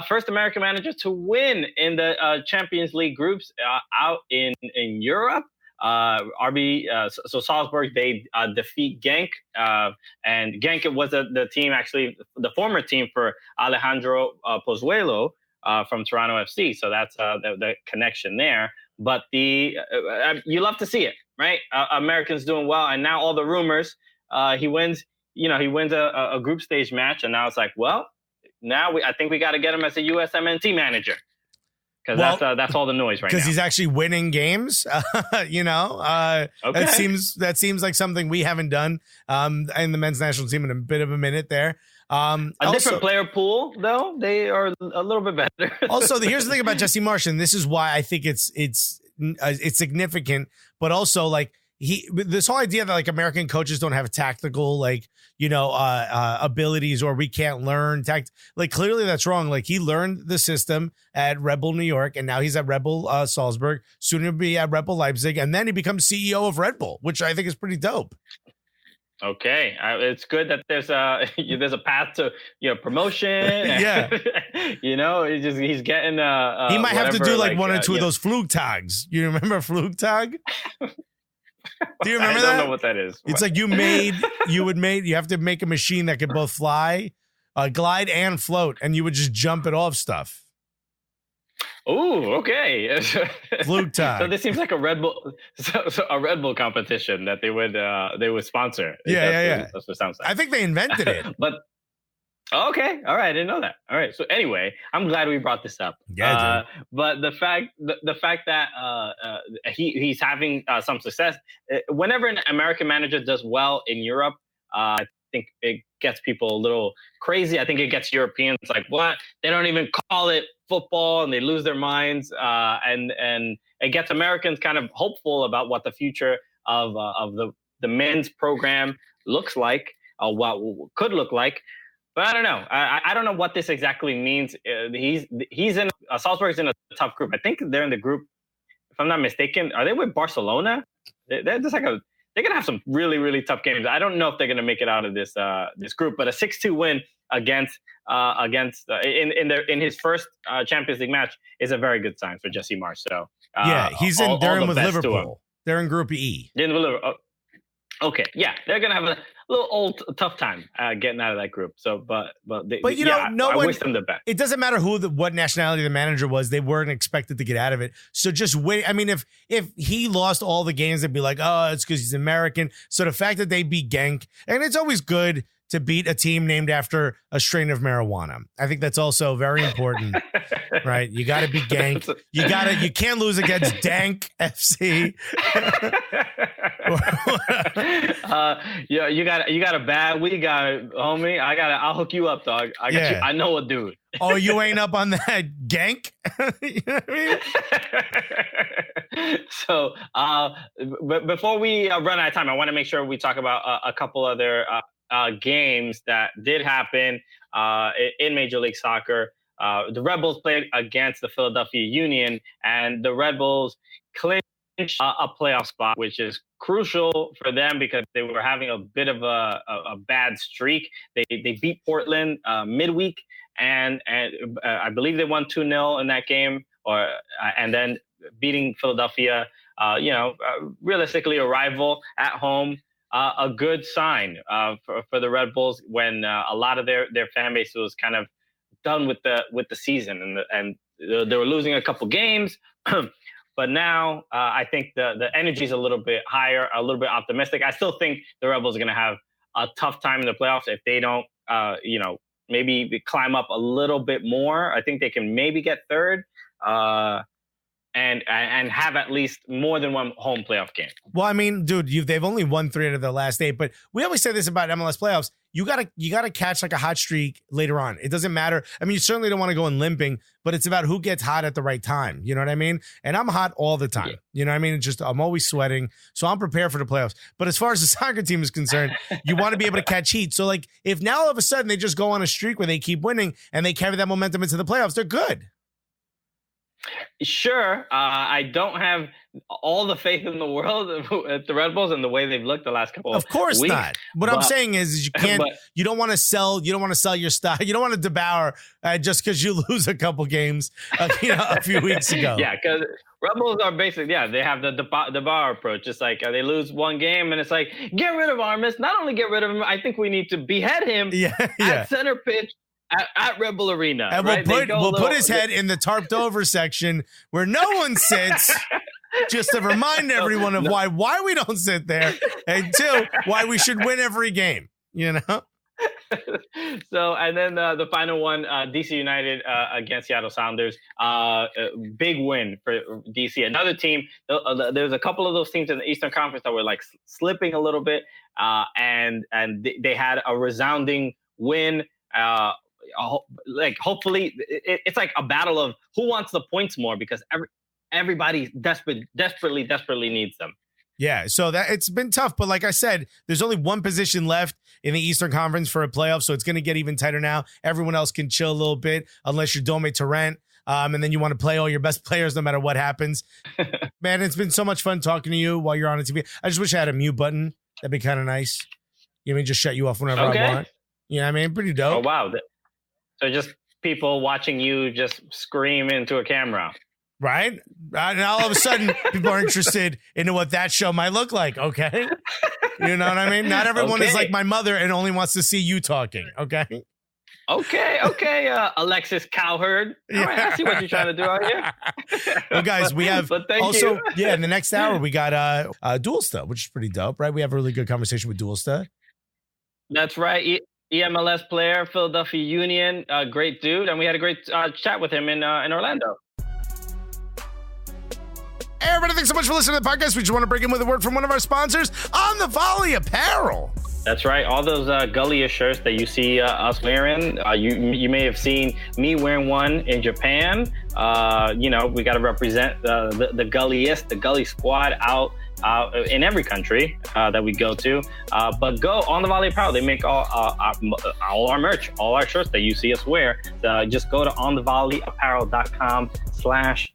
first American manager to win in the Champions League groups out in Europe. So Salzburg, they defeat Genk, and Genk was the team, actually the former team for Alejandro Pozuelo from Toronto FC. So that's the connection there. But you love to see it, right? Americans doing well, and now all the rumors. He wins a group stage match, and now it's like, well, now I think we got to get him as a USMNT manager. Because that's all the noise right now. Because he's actually winning games, okay. That seems like something we haven't done in the men's national team in a bit of a minute there. Different player pool, though. They are a little bit better. Also, here's the thing about Jesse Marsh, and this is why I think it's significant, but also like this whole idea that like American coaches don't have tactical abilities, or we can't learn like clearly that's wrong. Like he learned the system at Red Bull New York, and now he's at Red Bull Salzburg, soon to be at Red Bull Leipzig, and then he becomes CEO of Red Bull, which I think is pretty dope. Okay, it's good that there's a path to promotion. Yeah, he's getting he might have to do like one or two of those Flugtags. You remember Flugtag? Do you remember that? I don't know what that is. It's like you have to make a machine that could both fly, glide, and float, and you would just jump it off stuff. Oh, okay. Flugtag. So this seems like a Red Bull, a Red Bull competition that they would sponsor. Yeah. That's what it sounds like. I think they invented it. But okay, all right, I didn't know that. All right, so anyway, I'm glad we brought this up. Yeah, but the fact that he's having some success. Whenever an American manager does well in Europe, I think it gets people a little crazy. I think it gets Europeans like, what? They don't even call it football, and they lose their minds. And it gets Americans kind of hopeful about what the future of the men's program looks like, or what could look like. But I don't know. I don't know what this exactly means. He's in Salzburg's in a tough group. I think they're in the group, if I'm not mistaken. Are they with Barcelona? They're just like they're gonna have some really, really tough games. I don't know if they're gonna make it out of this group. But a 6-2 win against in his first Champions League match is a very good sign for Jesse Marsh. So they're in with Liverpool. They're in Group E. They're in with Liverpool. Okay, yeah, they're gonna have a little tough time getting out of that group. So, I wish them the best. It doesn't matter what nationality the manager was; they weren't expected to get out of it. So just wait. I mean, if he lost all the games, they'd be like, "Oh, it's because he's American." So the fact that they beat Genk, and it's always good to beat a team named after a strain of marijuana. I think that's also very important, right? You got to beat Genk. You can't lose against Dank FC. You got a bad week, homie. I'll hook you up, dog. I got you. I know a dude. Oh, you ain't up on that Genk? You know what I mean? So, but before we run out of time, I want to make sure we talk about a couple other games that did happen in Major League Soccer. The Red Bulls played against the Philadelphia Union, and the Red Bulls clinched a playoff spot, which is crucial for them because they were having a bit of a bad streak. They beat Portland midweek, and I believe they won 2-0 in that game, and then beating Philadelphia, realistically a rival at home. A good sign for the Red Bulls when a lot of their fan base was kind of done with the season, and they were losing a couple games. But now I think the energy is a little bit higher, a little bit optimistic. I still think the Red Bulls are going to have a tough time in the playoffs if they don't, maybe climb up a little bit more. I think they can maybe get third. And have at least more than one home playoff game. Well, I mean, dude, they've only won 3 out of their last 8, but we always say this about MLS playoffs. You gotta catch like a hot streak later on. It doesn't matter. I mean, you certainly don't want to go in limping, but it's about who gets hot at the right time. You know what I mean? And I'm hot all the time. Yeah. You know what I mean? It's just I'm always sweating, so I'm prepared for the playoffs. But as far as the soccer team is concerned, you want to be able to catch heat. So like, if now all of a sudden they just go on a streak where they keep winning and they carry that momentum into the playoffs, they're good. Sure. I don't have all the faith in the world at the Red Bulls and the way they've looked the last couple of weeks. Of course not. What I'm saying is you can't, you don't want to sell your stock. You don't want to devour just because you lose a couple games, a few weeks ago. Yeah. Because Red Bulls are basically, they have the devour approach. It's like they lose one game and it's like, get rid of Armas. Not only get rid of him, I think we need to behead him at center pitch. At Red Bull Arena. And we'll put his head in the tarped over section where no one sits, just to remind everyone of why we don't sit there, and 2, why we should win every game, you know? So, and then the final one, DC United against Seattle Sounders. Big win for DC. Another team. There's a couple of those teams in the Eastern Conference that were like slipping a little bit, and they had a resounding win. Like hopefully, it's like a battle of who wants the points more, because everybody desperately needs them. Yeah, so that it's been tough, but like I said, there's only one position left in the Eastern Conference for a playoff, so it's going to get even tighter now. Everyone else can chill a little bit, unless you're Dome Torrent, and then you want to play all your best players no matter what happens. Man, it's been so much fun talking to you while you're on the TV. I just wish I had a mute button. That'd be kind of nice. You know what I mean? Just shut you off whenever I want. You know what I mean? Pretty dope. Oh, wow. So just people watching you just scream into a camera. Right? And all of a sudden, people are interested in what that show might look like, okay? You know what I mean? Not everyone is like my mother and only wants to see you talking, okay? Okay, Alexis Cowherd. All right, I see what you're trying to do out here. Well, guys, we have also, in the next hour, we got Doolsta, which is pretty dope, right? We have a really good conversation with Doolsta. That's right. eMLS player, Philadelphia Union, great dude. And we had a great chat with him in Orlando. Hey, everybody, thanks so much for listening to the podcast. We just want to break in with a word from one of our sponsors, On the Volley Apparel. That's right. All those Gullia shirts that you see us wearing, you may have seen me wearing one in Japan. We got to represent the Gulliest, the Gully squad out in every country that we go to. But go On the Volley Apparel. They make all our merch, all our shirts that you see us wear. just go to onthevolleyapparel.com/Cooligans.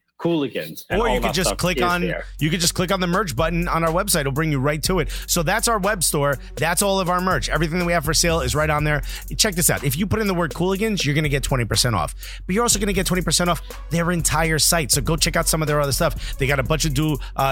Or you could just click on the merch button on our website. It'll bring you right to it. So that's our web store. That's all of our merch. Everything that we have for sale is right on there. Check this out. If you put in the word Cooligans, you're going to get 20% off. But you're also going to get 20% off their entire site. So go check out some of their other stuff. They got a bunch of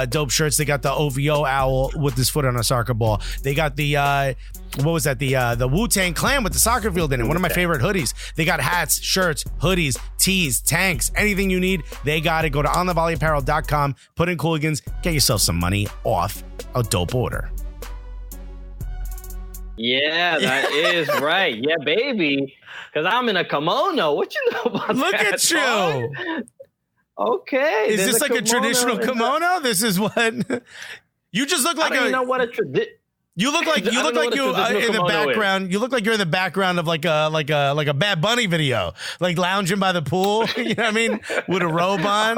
dope shirts. They got the OVO owl with his foot on a soccer ball. They got the what was that? The Wu-Tang Clan with the soccer field in it. One of my favorite hoodies. They got hats, shirts, hoodies, tees, tanks, anything you need. They got it. Go to onthevolleyapparel.com, put in Cooligans, get yourself some money off a dope order. Yeah, that is right. Yeah, baby. Because I'm in a kimono. What you know about that? Look at you. Okay. Is this like a traditional kimono? This is what you just look like. I don't know what a tradition. You look like you in the background. You look like you're in the background of like a Bad Bunny video, like lounging by the pool. You know what I mean, with a robe on.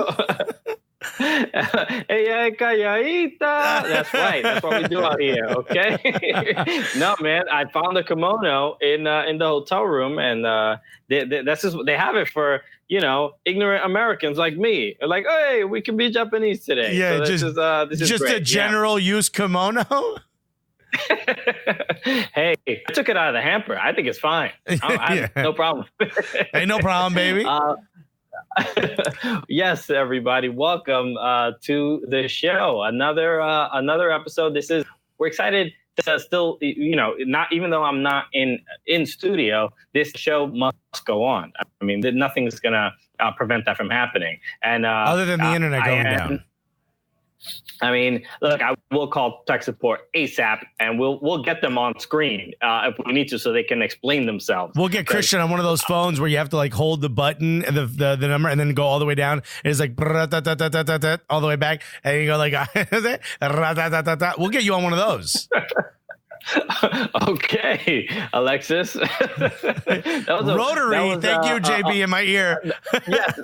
That's right. That's what we do out here. Okay. No, man. I found a kimono in the hotel room, and they have it for ignorant Americans like me. They're like, hey, we can be Japanese today. Yeah, so this is just great. A general use kimono. Hey, I took it out of the hamper. I think it's fine. No problem. Hey, no problem, baby. Yes, everybody, welcome to the show. Another episode. We're excited to still, not even though I'm not in studio, this show must go on. I mean, nothing's gonna prevent that from happening. And other than the internet going down. I mean, look, I will call tech support ASAP, and we'll get them on screen if we need to, so they can explain themselves. We'll get Christian on one of those phones where you have to like hold the button and the number, and then go all the way down. And it's like all the way back, and you go like, we'll get you on one of those. Okay, Alexis. Rotary. Thank you, JB, in my ear. Yes.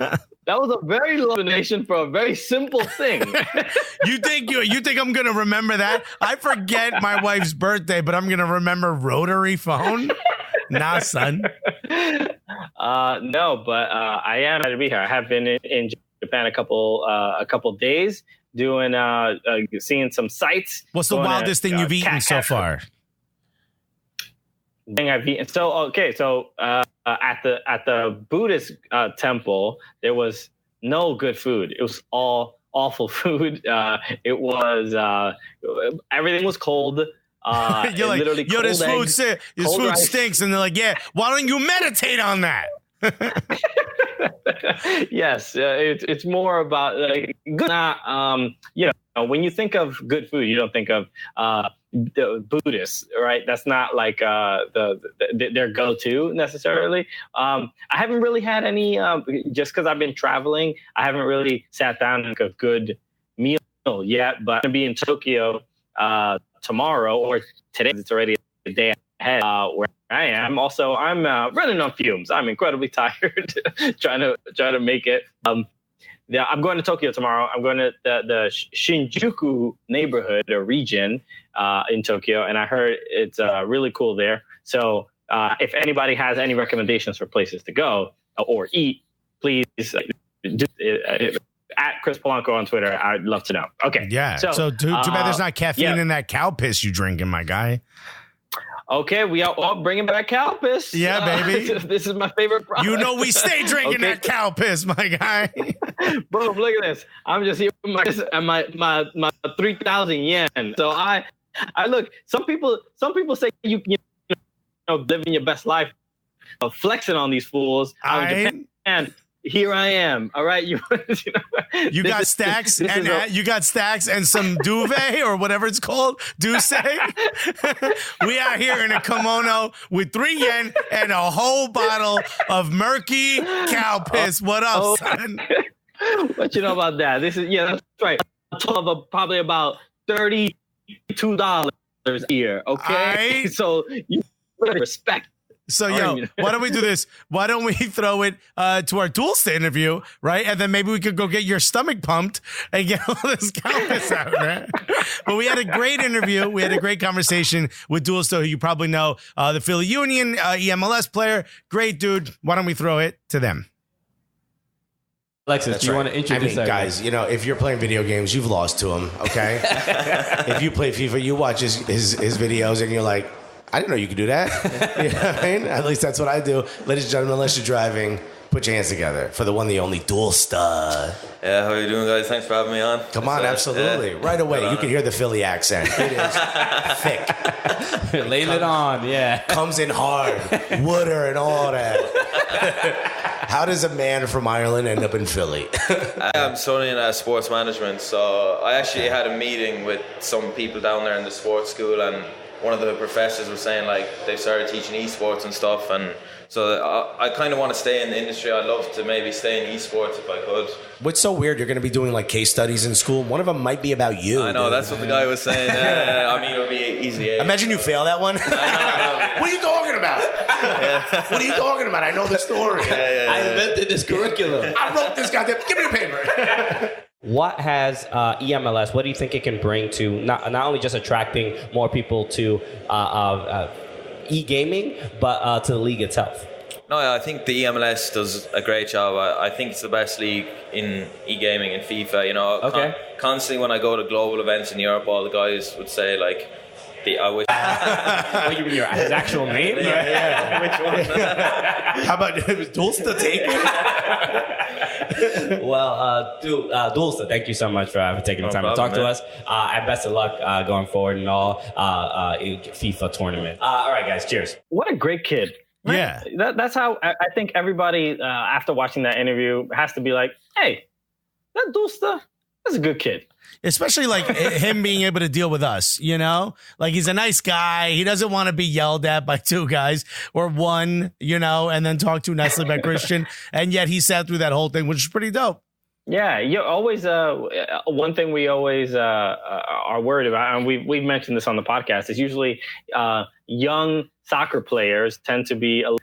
That was a very long explanation for a very simple thing. You think I'm gonna remember that? I forget my wife's birthday, but I'm gonna remember rotary phone? Nah, son. No, but I am glad to be here. I have been in Japan a couple days doing seeing some sites. What's the wildest thing you've eaten so far? Thing I've eaten. So at the Buddhist temple, there was no good food. It was all awful food. It was everything was cold. You're like, literally yo, this food rice. stinks, and they're like, yeah, why don't you meditate on that? Yes, it's more about good. When you think of good food, you don't think of Buddhists, right? That's not like their go-to necessarily. I haven't really had any, just because I've been traveling, I haven't really sat down and a good meal yet, but I'm going to be in Tokyo tomorrow or today. It's already a day ahead where I am. Also, I'm running on fumes. I'm incredibly tired trying to make it. Yeah, I'm going to Tokyo tomorrow. I'm going to the Shinjuku neighborhood or region in Tokyo, and I heard it's really cool there. So if anybody has any recommendations for places to go or eat, please at Chris Polanco on Twitter. I'd love to know. Okay. Yeah. So too bad there's not caffeine in that Calpis you drinking, my guy. Okay, we are all bringing back Calpis. Yeah, baby. This is my favorite product. You know we stay drinking that Calpis, my guy. Boom, look at this. I'm just here with my 3,000 yen. So I look, some people say you know living your best life, flexing on these fools out in Japan. And here I am. All right, you got stacks and some duvet or whatever it's called, we out here in a kimono with 3 yen and a whole bottle of murky cow piss. What up, son? What you know about that? This is that's right. A total of probably about $32 here. Okay, so you respect. So, why don't we do this? Why don't we throw it to our Doolsta interview, right? And then maybe we could go get your stomach pumped and get all this Calpis out, right? But we had a great interview. We had a great conversation with Doolsta, who you probably know, the Philly Union, eMLS player. Great dude. Why don't we throw it to them? Alexis, do you want to introduce guys, if you're playing video games, you've lost to him, okay? If you play FIFA, you watch his videos and you're like, I didn't know you could do that. You know what I mean? At least that's what I do. Ladies and gentlemen, unless you're driving, put your hands together for the one, the only Doolsta. Yeah, how are you doing, guys? Thanks for having me on. Come on, absolutely. Yeah. Right away, you can hear the Philly accent. It is thick. Laying it on, yeah. Comes in hard. Wooder and all that. How does a man from Ireland end up in Philly? I'm studying sports management, so I actually had a meeting with some people down there in the sports school, and one of the professors was saying like they've started teaching esports and stuff, and so I kind of want to stay in the industry. I'd love to maybe stay in esports if I could. What's so weird? You're going to be doing like case studies in school. One of them might be about you. I know, that's what the guy was saying. I mean, it'll be easy. Imagine you fail that one. What are you talking about? What are you talking about? I know the story. I invented this curriculum. I wrote this goddamn. Give me the paper. What has eMLS, what do you think it can bring to not only just attracting more people to e-gaming, but to the league itself? No, I think the eMLS does a great job. I think it's the best league in e-gaming and FIFA. Constantly when I go to global events in Europe, all the guys would say like, I wish. What, you mean his actual name? Yeah. Which one? How about it was Doolsta taken? Well, Doolsta, thank you so much for taking the time to talk to us. And best of luck going forward in all FIFA tournament. All right, guys, cheers. What a great kid. Right? Yeah. That's how I think everybody, after watching that interview, has to be like, hey, that Doolsta, that's a good kid. Especially like him being able to deal with us, like he's a nice guy. He doesn't want to be yelled at by 2 guys or 1, and then talk too nicely by Christian. And yet he sat through that whole thing, which is pretty dope. Yeah, you always one thing we always are worried about, and we've mentioned this on the podcast, is usually young soccer players tend to be a little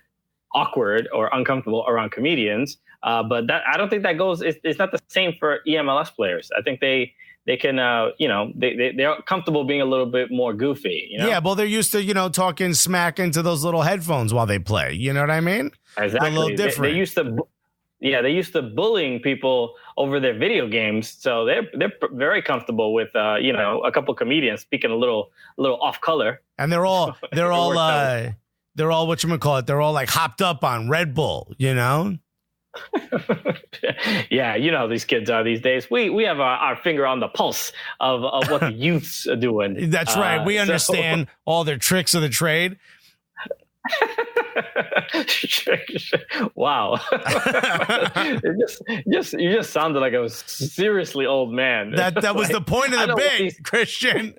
awkward or uncomfortable around comedians. But that I don't think that goes. It's not the same for eMLS players. I think they can, they're comfortable being a little bit more goofy. Yeah, well, they're used to, talking smack into those little headphones while they play. You know what I mean? Exactly. They're a little different. They used to bullying people over their video games. So they're very comfortable with, a couple comedians speaking a little off color. And they're all whatchamacallit, they're all like hopped up on Red Bull, Yeah, these kids are these days. We have our finger on the pulse of what the youths are doing. That's right. We understand all their tricks of the trade. Wow. You just sounded like I was seriously old man. That was the point of the bit, Christian.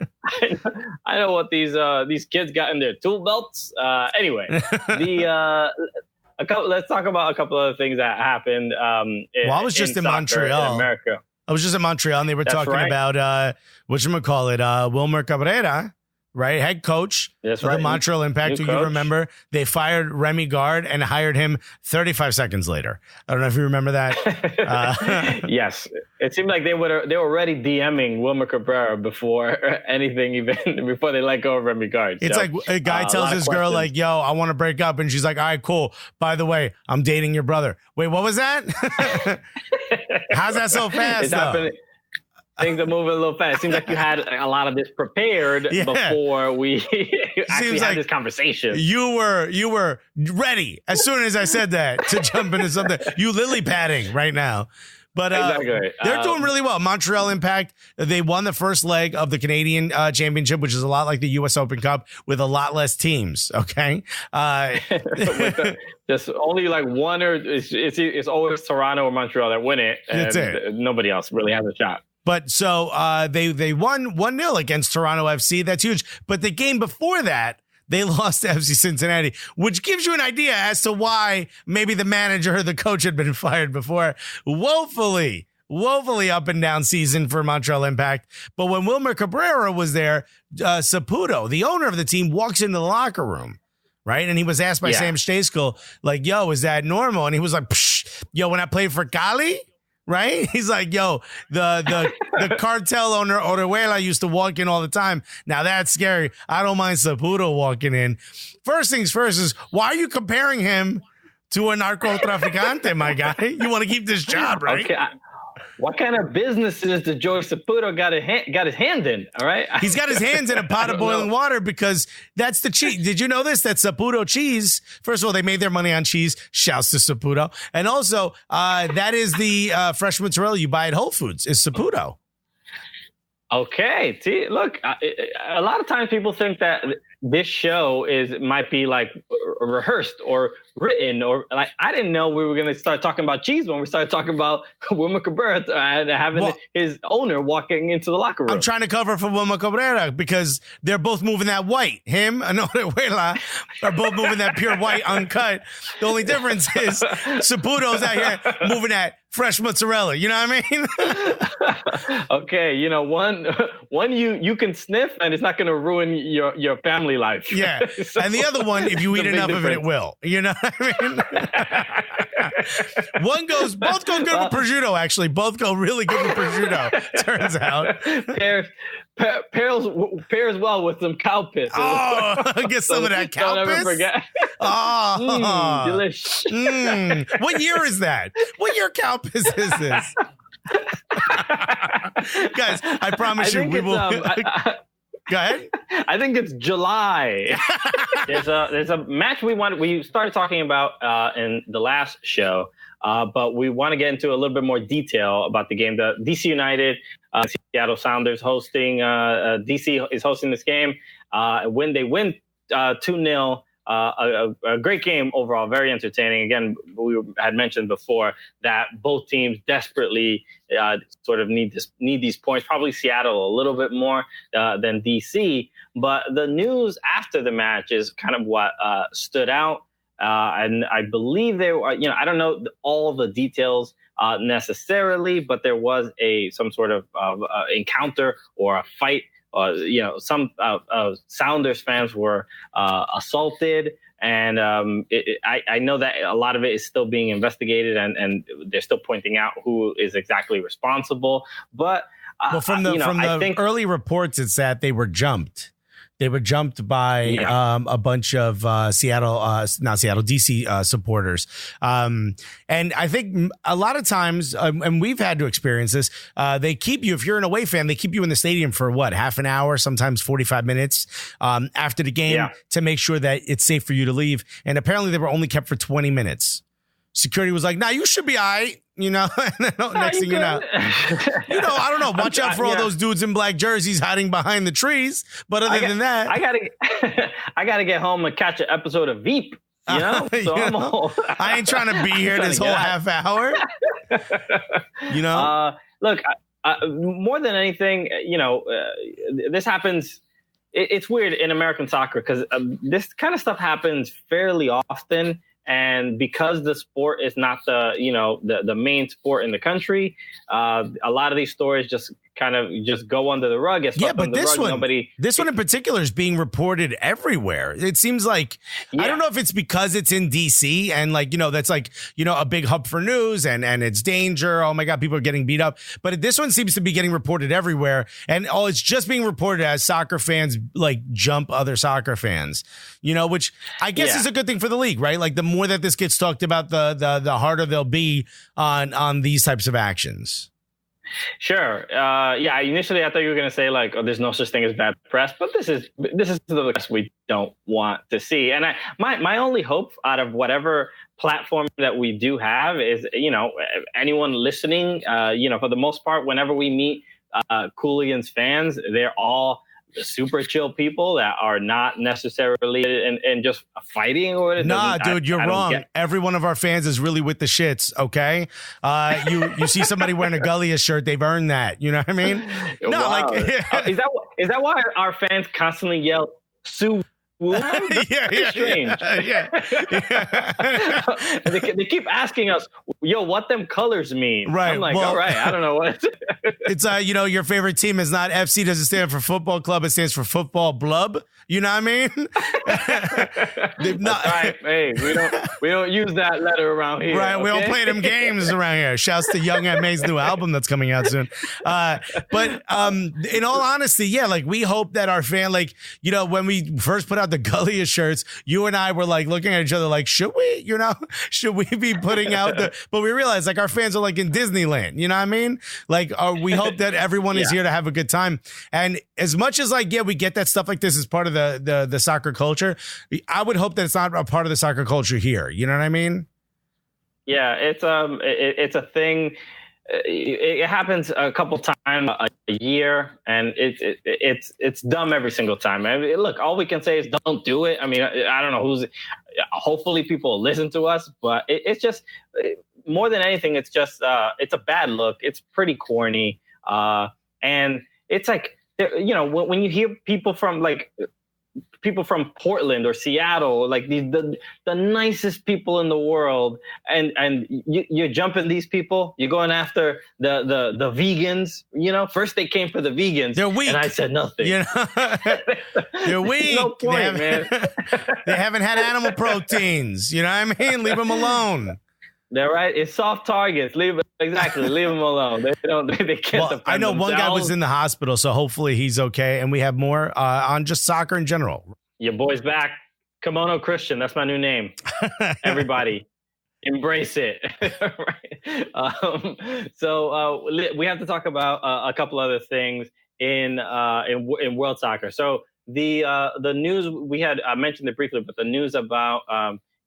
I know what these kids got in their tool belts. Anyway, let's talk about a couple of things that happened. I was just in Montreal, in America. I was just in Montreal, and they were talking about Wilmer Cabrera. Right, head coach of the Montreal Impact, who you remember. They fired Remy Gard and hired him 35 seconds later. I don't know if you remember that. Yes, it seemed like they were already DMing Wilmer Cabrera before before they let go of Remy Gard. It's like a guy tells his girl, like, "Yo, I want to break up," and she's like, "All right, cool. By the way, I'm dating your brother." Wait, what was that? How's that so fast? It's happening. Things are moving a little fast. It seems like you had a lot of this prepared before we actually had this conversation. You were ready as soon as I said that to jump into something. You lily padding right now. But exactly. They're doing really well. Montreal Impact, they won the first leg of the Canadian Championship, which is a lot like the U.S. Open Cup with a lot less teams, okay? Just only like one it's always Toronto or Montreal that win it. And that's it. Nobody else really has a shot. But so they won 1-0 against Toronto FC. That's huge. But the game before that, they lost to FC Cincinnati, which gives you an idea as to why maybe the manager or the coach had been fired before. Woefully up and down season for Montreal Impact. But when Wilmer Cabrera was there, Saputo, the owner of the team, walks into the locker room, right? And he was asked by Sam Stejskal, like, yo, is that normal? And he was like, psh, yo, when I played for Cali, right? He's like, yo, the cartel owner, Orejuela, used to walk in all the time. Now that's scary. I don't mind Saputo walking in. First things first is, why are you comparing him to a narcotraficante, my guy? You want to keep this job, right? Okay. What kind of businesses did Joey Saputo got his hand in? All right, he's got his hands in a pot of boiling water because that's the cheese. Did you know this? That Saputo cheese. First of all, they made their money on cheese. Shouts to Saputo, and also that is the fresh mozzarella you buy at Whole Foods. Is Saputo. Okay, see, look, a lot of times people think that this show might be like rehearsed or written, or like, I didn't know we were going to start talking about cheese when we started talking about Wilmer Cabrera and having his owner walking into the locker room. I'm trying to cover for Wilmer Cabrera because they're both moving that white. Him and Orejuela are both moving that pure white uncut. The only difference is Saputo's out here moving that fresh mozzarella. You know what I mean? Okay, you know, one you can sniff and it's not going to ruin your family life. Yeah, so, and the other one, if you eat enough of it will. You know what I mean? Both go good with prosciutto. Actually, both go really good with prosciutto. Turns out, pairs well with some Calpis. Oh, get some of that Calpis. Don't ever forget. Oh, delicious. What year is that? What year Calpis is this? Guys, I promise you, we will. Go ahead. I think it's July. There's a match we started talking about in the last show, but we want to get into a little bit more detail about the game. The DC United, Seattle Sounders hosting. DC is hosting this game. When they win 2-0. A great game overall, very entertaining. Again, we had mentioned before that both teams desperately sort of need these points. Probably Seattle a little bit more than DC. But the news after the match is kind of what stood out. And I believe there were, I don't know all the details necessarily, but there was some sort of encounter or a fight. Some Sounders fans were assaulted, and I know that a lot of it is still being investigated, and they're still pointing out who is exactly responsible. But from the early reports, it's that they were jumped. They were jumped by a bunch of DC supporters. And I think a lot of times, and we've had to experience this, they keep you, if you're an away fan, they keep you in the stadium for half an hour, sometimes 45 minutes after the game to make sure that it's safe for you to leave. And apparently they were only kept for 20 minutes. Security was like, nah, you should be all right. And then next thing you know, I don't know. Watch out for all those dudes in black jerseys hiding behind the trees. But other than that, I gotta get home and catch an episode of Veep. So I ain't trying to be here this whole half hour. Look, more than anything, this happens. It's weird in American soccer because this kind of stuff happens fairly often. And because the sport is not the main sport in the country, a lot of these stories just go under the rug. Yeah, but this one in particular is being reported everywhere. It seems like, I don't know if it's because it's in DC and that's a big hub for news and it's danger. Oh my God, people are getting beat up. But this one seems to be getting reported everywhere. And it's just being reported as soccer fans jump other soccer fans, which I guess is a good thing for the league, right? Like the more that this gets talked about, the harder they'll be on these types of actions. Sure. Initially I thought you were going to say there's no such thing as bad press, but this is the press we don't want to see. And my only hope out of whatever platform that we do have is, anyone listening, for the most part, whenever we meet Cooligans fans, they're all super chill people that are not necessarily and just fighting or whatever. Nah, dude, you're wrong. Every one of our fans is really with the shits. Okay, you see somebody wearing a Gullius shirt, they've earned that. You know what I mean? No, wow. Is that why our fans constantly yell "Sue"? Yeah. Strange. Yeah. They keep asking us, "Yo, what them colors mean?" Right. I'm like, all right, I don't know what. It's your favorite team is not FC. Doesn't stand for football club. It stands for football blub. You know what I mean? That's right. Hey, we don't use that letter around here. Right. Okay? We don't play them games around here. Shouts to Young M.A.'s new album that's coming out soon. But in all honesty, we hope that our fan, when we first put out the Gullius shirts, you and I were looking at each other should we be putting out but we realized our fans are in Disneyland. You know what I mean? We hope that everyone is here to have a good time. And as much as we get that stuff like this is part of the soccer culture, I would hope that it's not a part of the soccer culture here. You know what I mean? Yeah, it's a thing. It happens a couple times a year, and it's dumb every single time. I mean, look, all we can say is don't do it. I mean, I don't know who's. Hopefully, people listen to us, but it's just more than anything, it's just it's a bad look. It's pretty corny, and it's when you hear people from Portland or Seattle, the nicest people in the world, and you're jumping these people. You're going after the vegans. First they came for the vegans. They're weak, and I said nothing. They're weak. No point, man. They haven't had animal proteins. You know what I mean? Leave them alone. They're right. It's soft targets. Leave them alone. They can't. Well, I know one guy was in the hospital, so hopefully he's okay. And we have more on just soccer in general. Your boy's back. Kimono Christian. That's my new name. Everybody, embrace it. Right. So we have to talk about a couple other things in world soccer. So the news we had mentioned it briefly, but the news about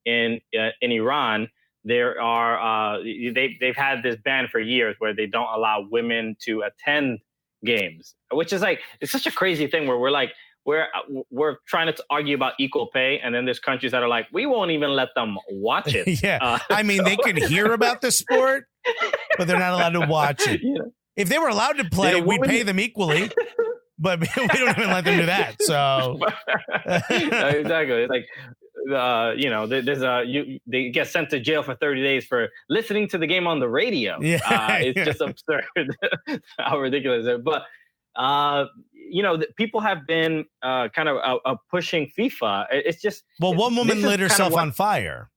in Iran. There are they've had this ban for years where they don't allow women to attend games, which is it's such a crazy thing where we're trying to argue about equal pay, and then there's countries that are we won't even let them watch it. Yeah, they could hear about the sport, but they're not allowed to watch it. Yeah. If they were allowed to play, we'd pay them equally. But we don't even let them do that. So exactly, they get sent to jail for 30 days for listening to the game on the radio. It's just absurd how ridiculous it is. But people have been kind of pushing FIFA. It's just one woman lit herself on fire.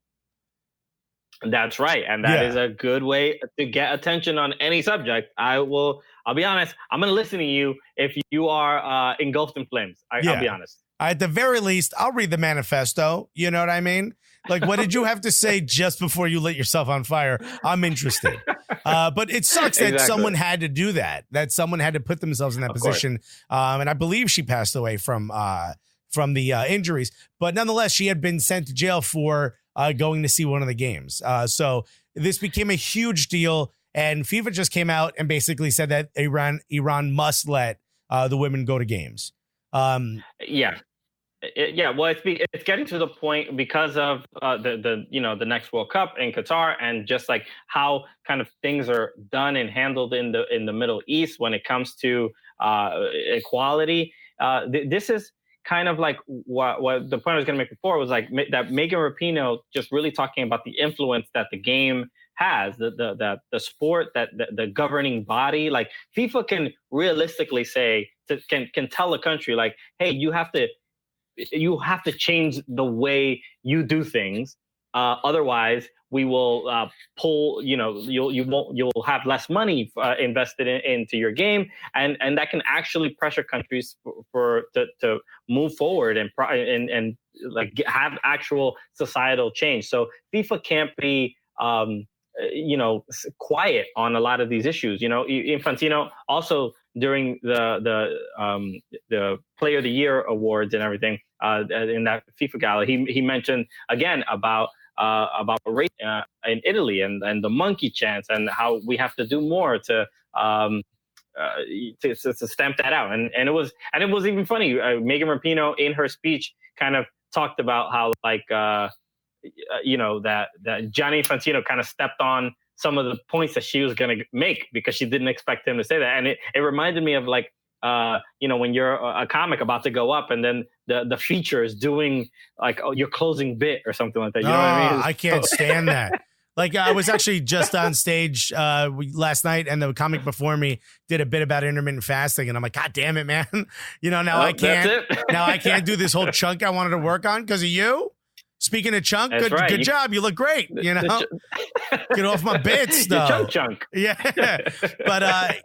That's right, and that is a good way to get attention on any subject. I'll be honest. I'm going to listen to you if you are engulfed in flames. I'll be honest. At the very least, I'll read the manifesto. You know what I mean? What did you have to say just before you lit yourself on fire? I'm interested. But it sucks that someone had to do that someone had to put themselves in that position. And I believe she passed away from the injuries. But nonetheless, she had been sent to jail for going to see one of the games. So this became a huge deal. And FIFA just came out and basically said that Iran must let the women go to games. Well, it's getting to the point because of the next World Cup in Qatar, and just like how kind of things are done and handled in the Middle East when it comes to equality. This is kind of like what the point I was going to make before was like that Megan Rapinoe just really talking about the influence that the game has, the sport, that the governing body. Like FIFA can realistically say can tell a country like, hey, you have to change the way you do things. Otherwise, we will pull. You'll have less money invested into your game, and that can actually pressure countries to move forward and like have actual societal change. So FIFA can't be quiet on a lot of these issues. Infantino also during the Player of the Year awards and everything in that FIFA gala, he mentioned again about race in Italy and the monkey chants and how we have to do more to stamp that out. And it was even funny. Megan Rapinoe in her speech kind of talked about how like that Gianni Infantino kind of stepped on some of the points that she was going to make because she didn't expect him to say that. And it reminded me of like, when you're a comic about to go up and then the feature is doing like your closing bit or something like that. You know what I mean? I can't stand that. Like I was actually just on stage last night, and the comic before me did a bit about intermittent fasting, and I'm like, God damn it, man! Now I can't. Now I can't do this whole chunk I wanted to work on because of you. Speaking of chunk, good job. You look great. Get off my bits, though. Chunk. Yeah, but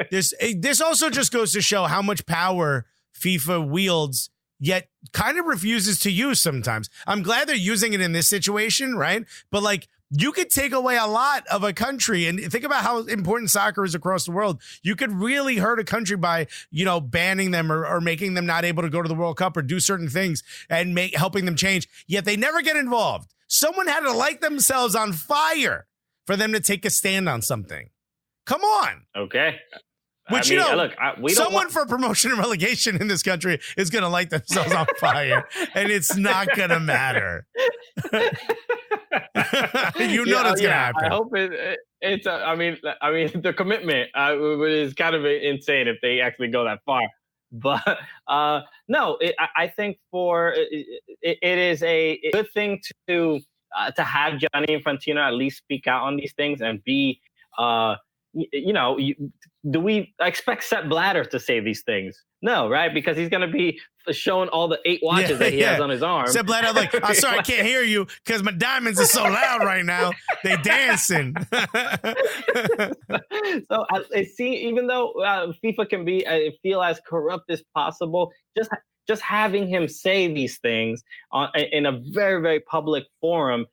this also just goes to show how much power FIFA wields, yet kind of refuses to use sometimes. I'm glad they're using it in this situation, right? But like, you could take away a lot of a country, and think about how important soccer is across the world. You could really hurt a country by, banning them or making them not able to go to the World Cup or do certain things and helping them change. Yet they never get involved. Someone had to light themselves on fire for them to take a stand on something. Come on. Okay. Which, someone for promotion and relegation in this country is going to light themselves on fire, and it's not going to matter. That's going to happen. I hope it's. I mean, the commitment is kind of insane if they actually go that far. But no, I think it is a good thing to have Gianni Infantino at least speak out on these things and be. Do we expect Sepp Blatter to say these things? No, right? Because he's going to be showing all the 8 watches that he has on his arm. Sepp Blatter, like, I'm sorry, I can't hear you because my diamonds are so loud right now. They dancing. So even though FIFA can feel as corrupt as possible, just having him say these things in a very, very public forum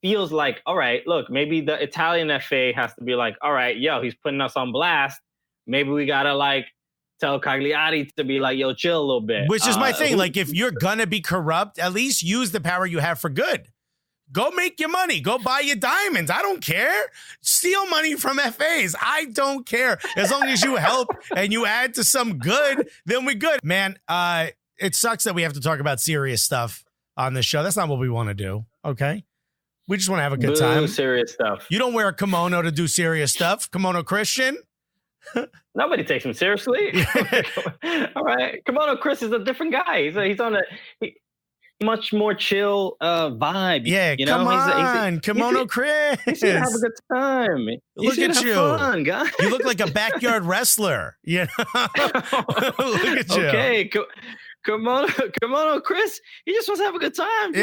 feels like, all right, look, maybe the Italian FA has to be like, all right, he's putting us on blast. Maybe we got to like tell Cagliari to be like, chill a little bit. Which is my thing. Like, if you're going to be corrupt, at least use the power you have for good. Go make your money. Go buy your diamonds. I don't care. Steal money from FAs. I don't care. As long as you help and you add to some good, then we're good. Man, it sucks that we have to talk about serious stuff on this show. That's not what we want to do, okay? We just want to have a good time. Serious stuff. You don't wear a kimono to do serious stuff. Kimono Christian. Nobody takes him seriously. All right. Kimono Chris is a different guy. He's on a much more chill vibe. Yeah, come on. Kimono Chris. He's going to have a good time. Look at you. Fun, guy. You look like a backyard wrestler. Look at you. Okay. Kimono Chris, he just wants to have a good time.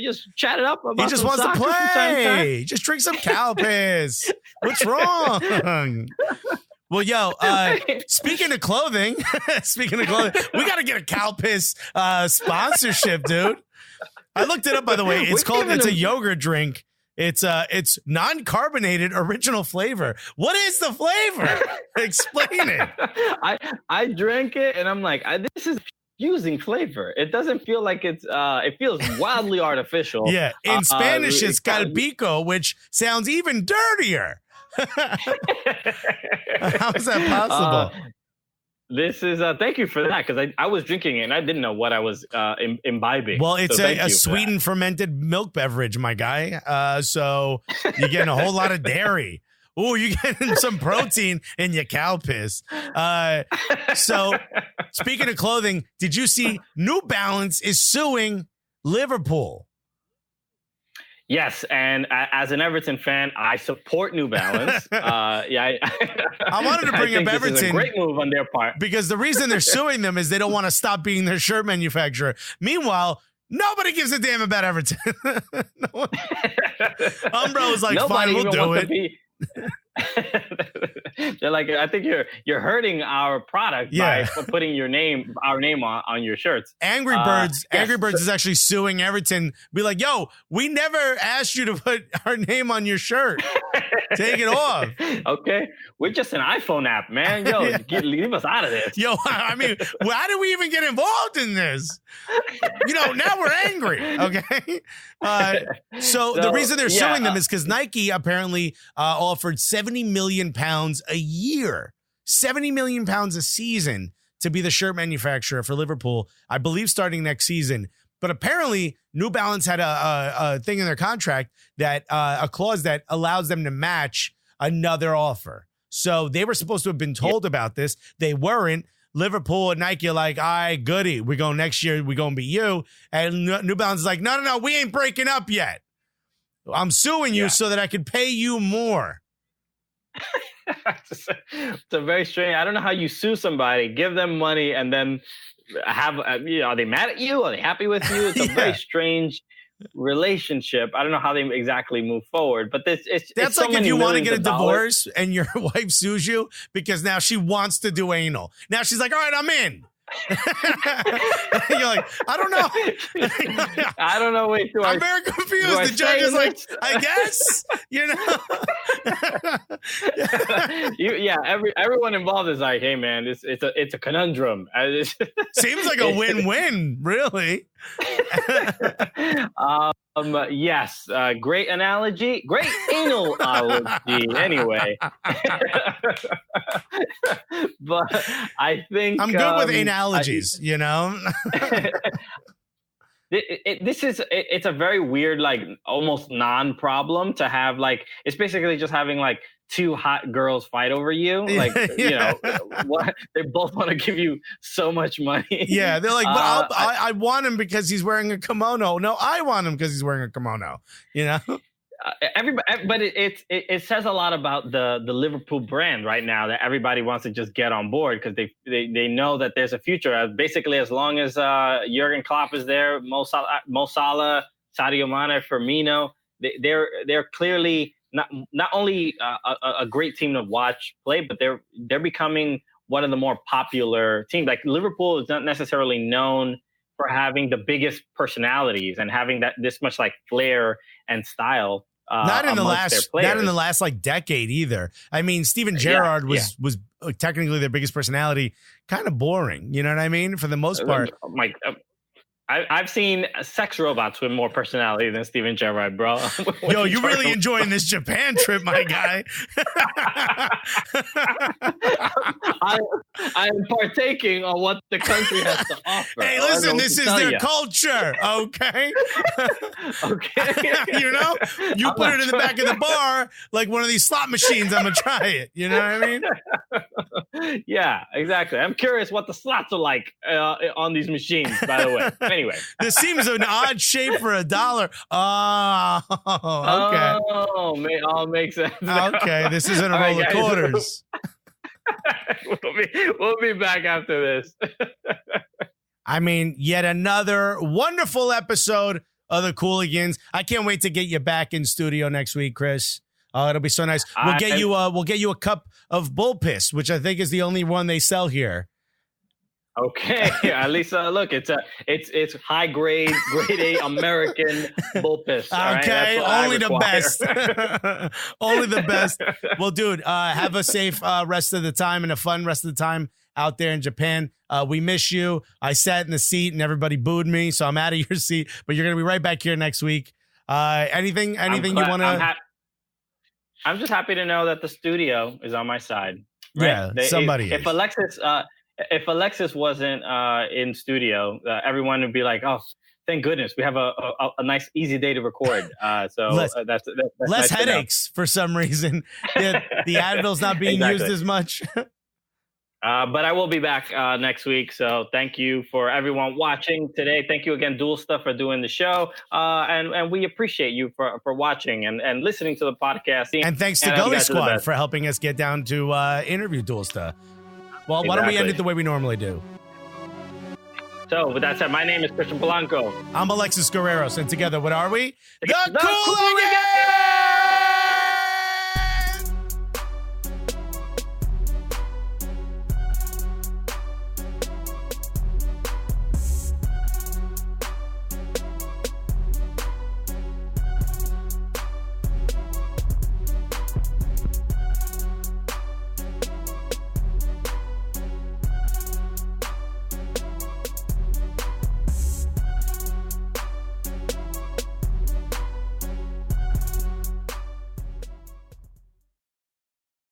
Just chat it up about he just wants to play. Just drink some Calpis. What's wrong? Well, speaking of clothing, we got to get a Calpis sponsorship, dude. I looked it up, by the way. It's a yogurt drink. It's non-carbonated original flavor. What is the flavor? Explain it. I drank it and I'm like, this is using flavor. It doesn't feel like it feels wildly artificial. Yeah. In Spanish, it's calpico, which sounds even dirtier. How is that possible? This is thank you for that, because I was drinking it and I didn't know what I was imbibing. Well, it's a sweetened fermented milk beverage, my guy. So you're getting a whole lot of dairy. Oh, you're getting some protein in your Calpis. So speaking of clothing, did you see New Balance is suing Liverpool? Yes, and as an Everton fan, I support New Balance. I wanted to bring up Everton. This is a great move on their part, because the reason they're suing them is they don't want to stop being their shirt manufacturer. Meanwhile, nobody gives a damn about Everton. Umbro was like, fine, we'll do it. They're like, I think you're hurting our product by putting our name on your shirts. Angry Birds is actually suing Everton. Be like, yo, we never asked you to put our name on your shirt. Take it off. Okay, we're just an iPhone app, man. Yo, leave us out of this. Yo, I mean, why did we even get involved in this? Now we're angry. Okay. So the reason they're suing them is because Nike apparently offered 70 million pounds a year, 70 million pounds a season to be the shirt manufacturer for Liverpool, I believe starting next season. But apparently New Balance had a thing in their contract that a clause that allows them to match another offer. So they were supposed to have been told about this. They weren't. Liverpool and Nike are like, all right, goody. We go next year. We going to be you. And New Balance is like, no, we ain't breaking up yet. I'm suing you so that I can pay you more. It's a very strange. I don't know how you sue somebody, give them money, and then have are they mad at you? Are they happy with you? It's a very strange relationship. I don't know how they exactly move forward, but that's so like if you want to get a divorce and your wife sues you because now she wants to do anal. Now she's like, all right, I'm in. You're like, I don't know. I don't know. Wait, I'm very confused. The judge is like, I guess, everyone involved is like, hey man, it's a conundrum. Seems like a win-win, really. Yes, great analogy, great analogy. Anyway, but I think I'm good with analogies. It's a very weird, like almost non-problem to have. Like it's basically just having like two hot girls fight over you. Like what, they both want to give you so much money. Yeah, they're like, but I want him because he's wearing a kimono. No, I want him because he's wearing a kimono. Everybody, but it says a lot about the Liverpool brand right now that everybody wants to just get on board because they know that there's a future. Basically, as long as Jurgen Klopp is there, Mo Salah, Sadio Mane, Firmino, they're clearly not only a great team to watch play, but they're becoming one of the more popular teams. Like Liverpool is not necessarily known for having the biggest personalities and having this much like flair and style. Not in the last like decade either. I mean, Steven Gerrard was technically their biggest personality. Kind of boring, you know what I mean? For the most part. I've seen sex robots with more personality than Steven Gerrard, bro. Yo, you really enjoying this Japan trip, my guy. I am partaking on what the country has to offer. Hey, listen, this is their culture, okay? Okay. You put it in the back of the bar like one of these slot machines. I'm going to try it. You know what I mean? Yeah, exactly. I'm curious what the slots are like on these machines, by the way. Anyway, this seems an odd shape for $1. Oh, okay. Oh, all makes sense. Okay, this isn't a roll of quarters. We'll be back after this. I mean, yet another wonderful episode of the Cooligans. I can't wait to get you back in studio next week, Chris. It'll be so nice. We'll get you a cup of bull piss, which I think is the only one they sell here. Okay, at least look, it's high grade A American bull piss. Okay, only the best. Only the best. Well, dude, have a safe rest of the time and a fun rest of the time out there in Japan. We miss you. I sat in the seat and everybody booed me, so I'm out of your seat. But you're gonna be right back here next week. Anything you want to? I'm just happy to know that the studio is on my side. Right? Yeah, somebody. If Alexis. if Alexis wasn't in studio, everyone would be like, "Oh, thank goodness we have a nice easy day to record." That's less nice headaches for some reason. The Advil's not being used as much. But I will be back next week. So thank you for everyone watching today. Thank you again, Doolsta, for doing the show. And we appreciate you for watching and listening to the podcast. And thanks to Gully Squad for helping us get down to interview Doolsta. Well, why don't we end it the way we normally do? So with that said, my name is Christian Polanco. I'm Alexis Guerreros. And together, what are we? The Cool Again!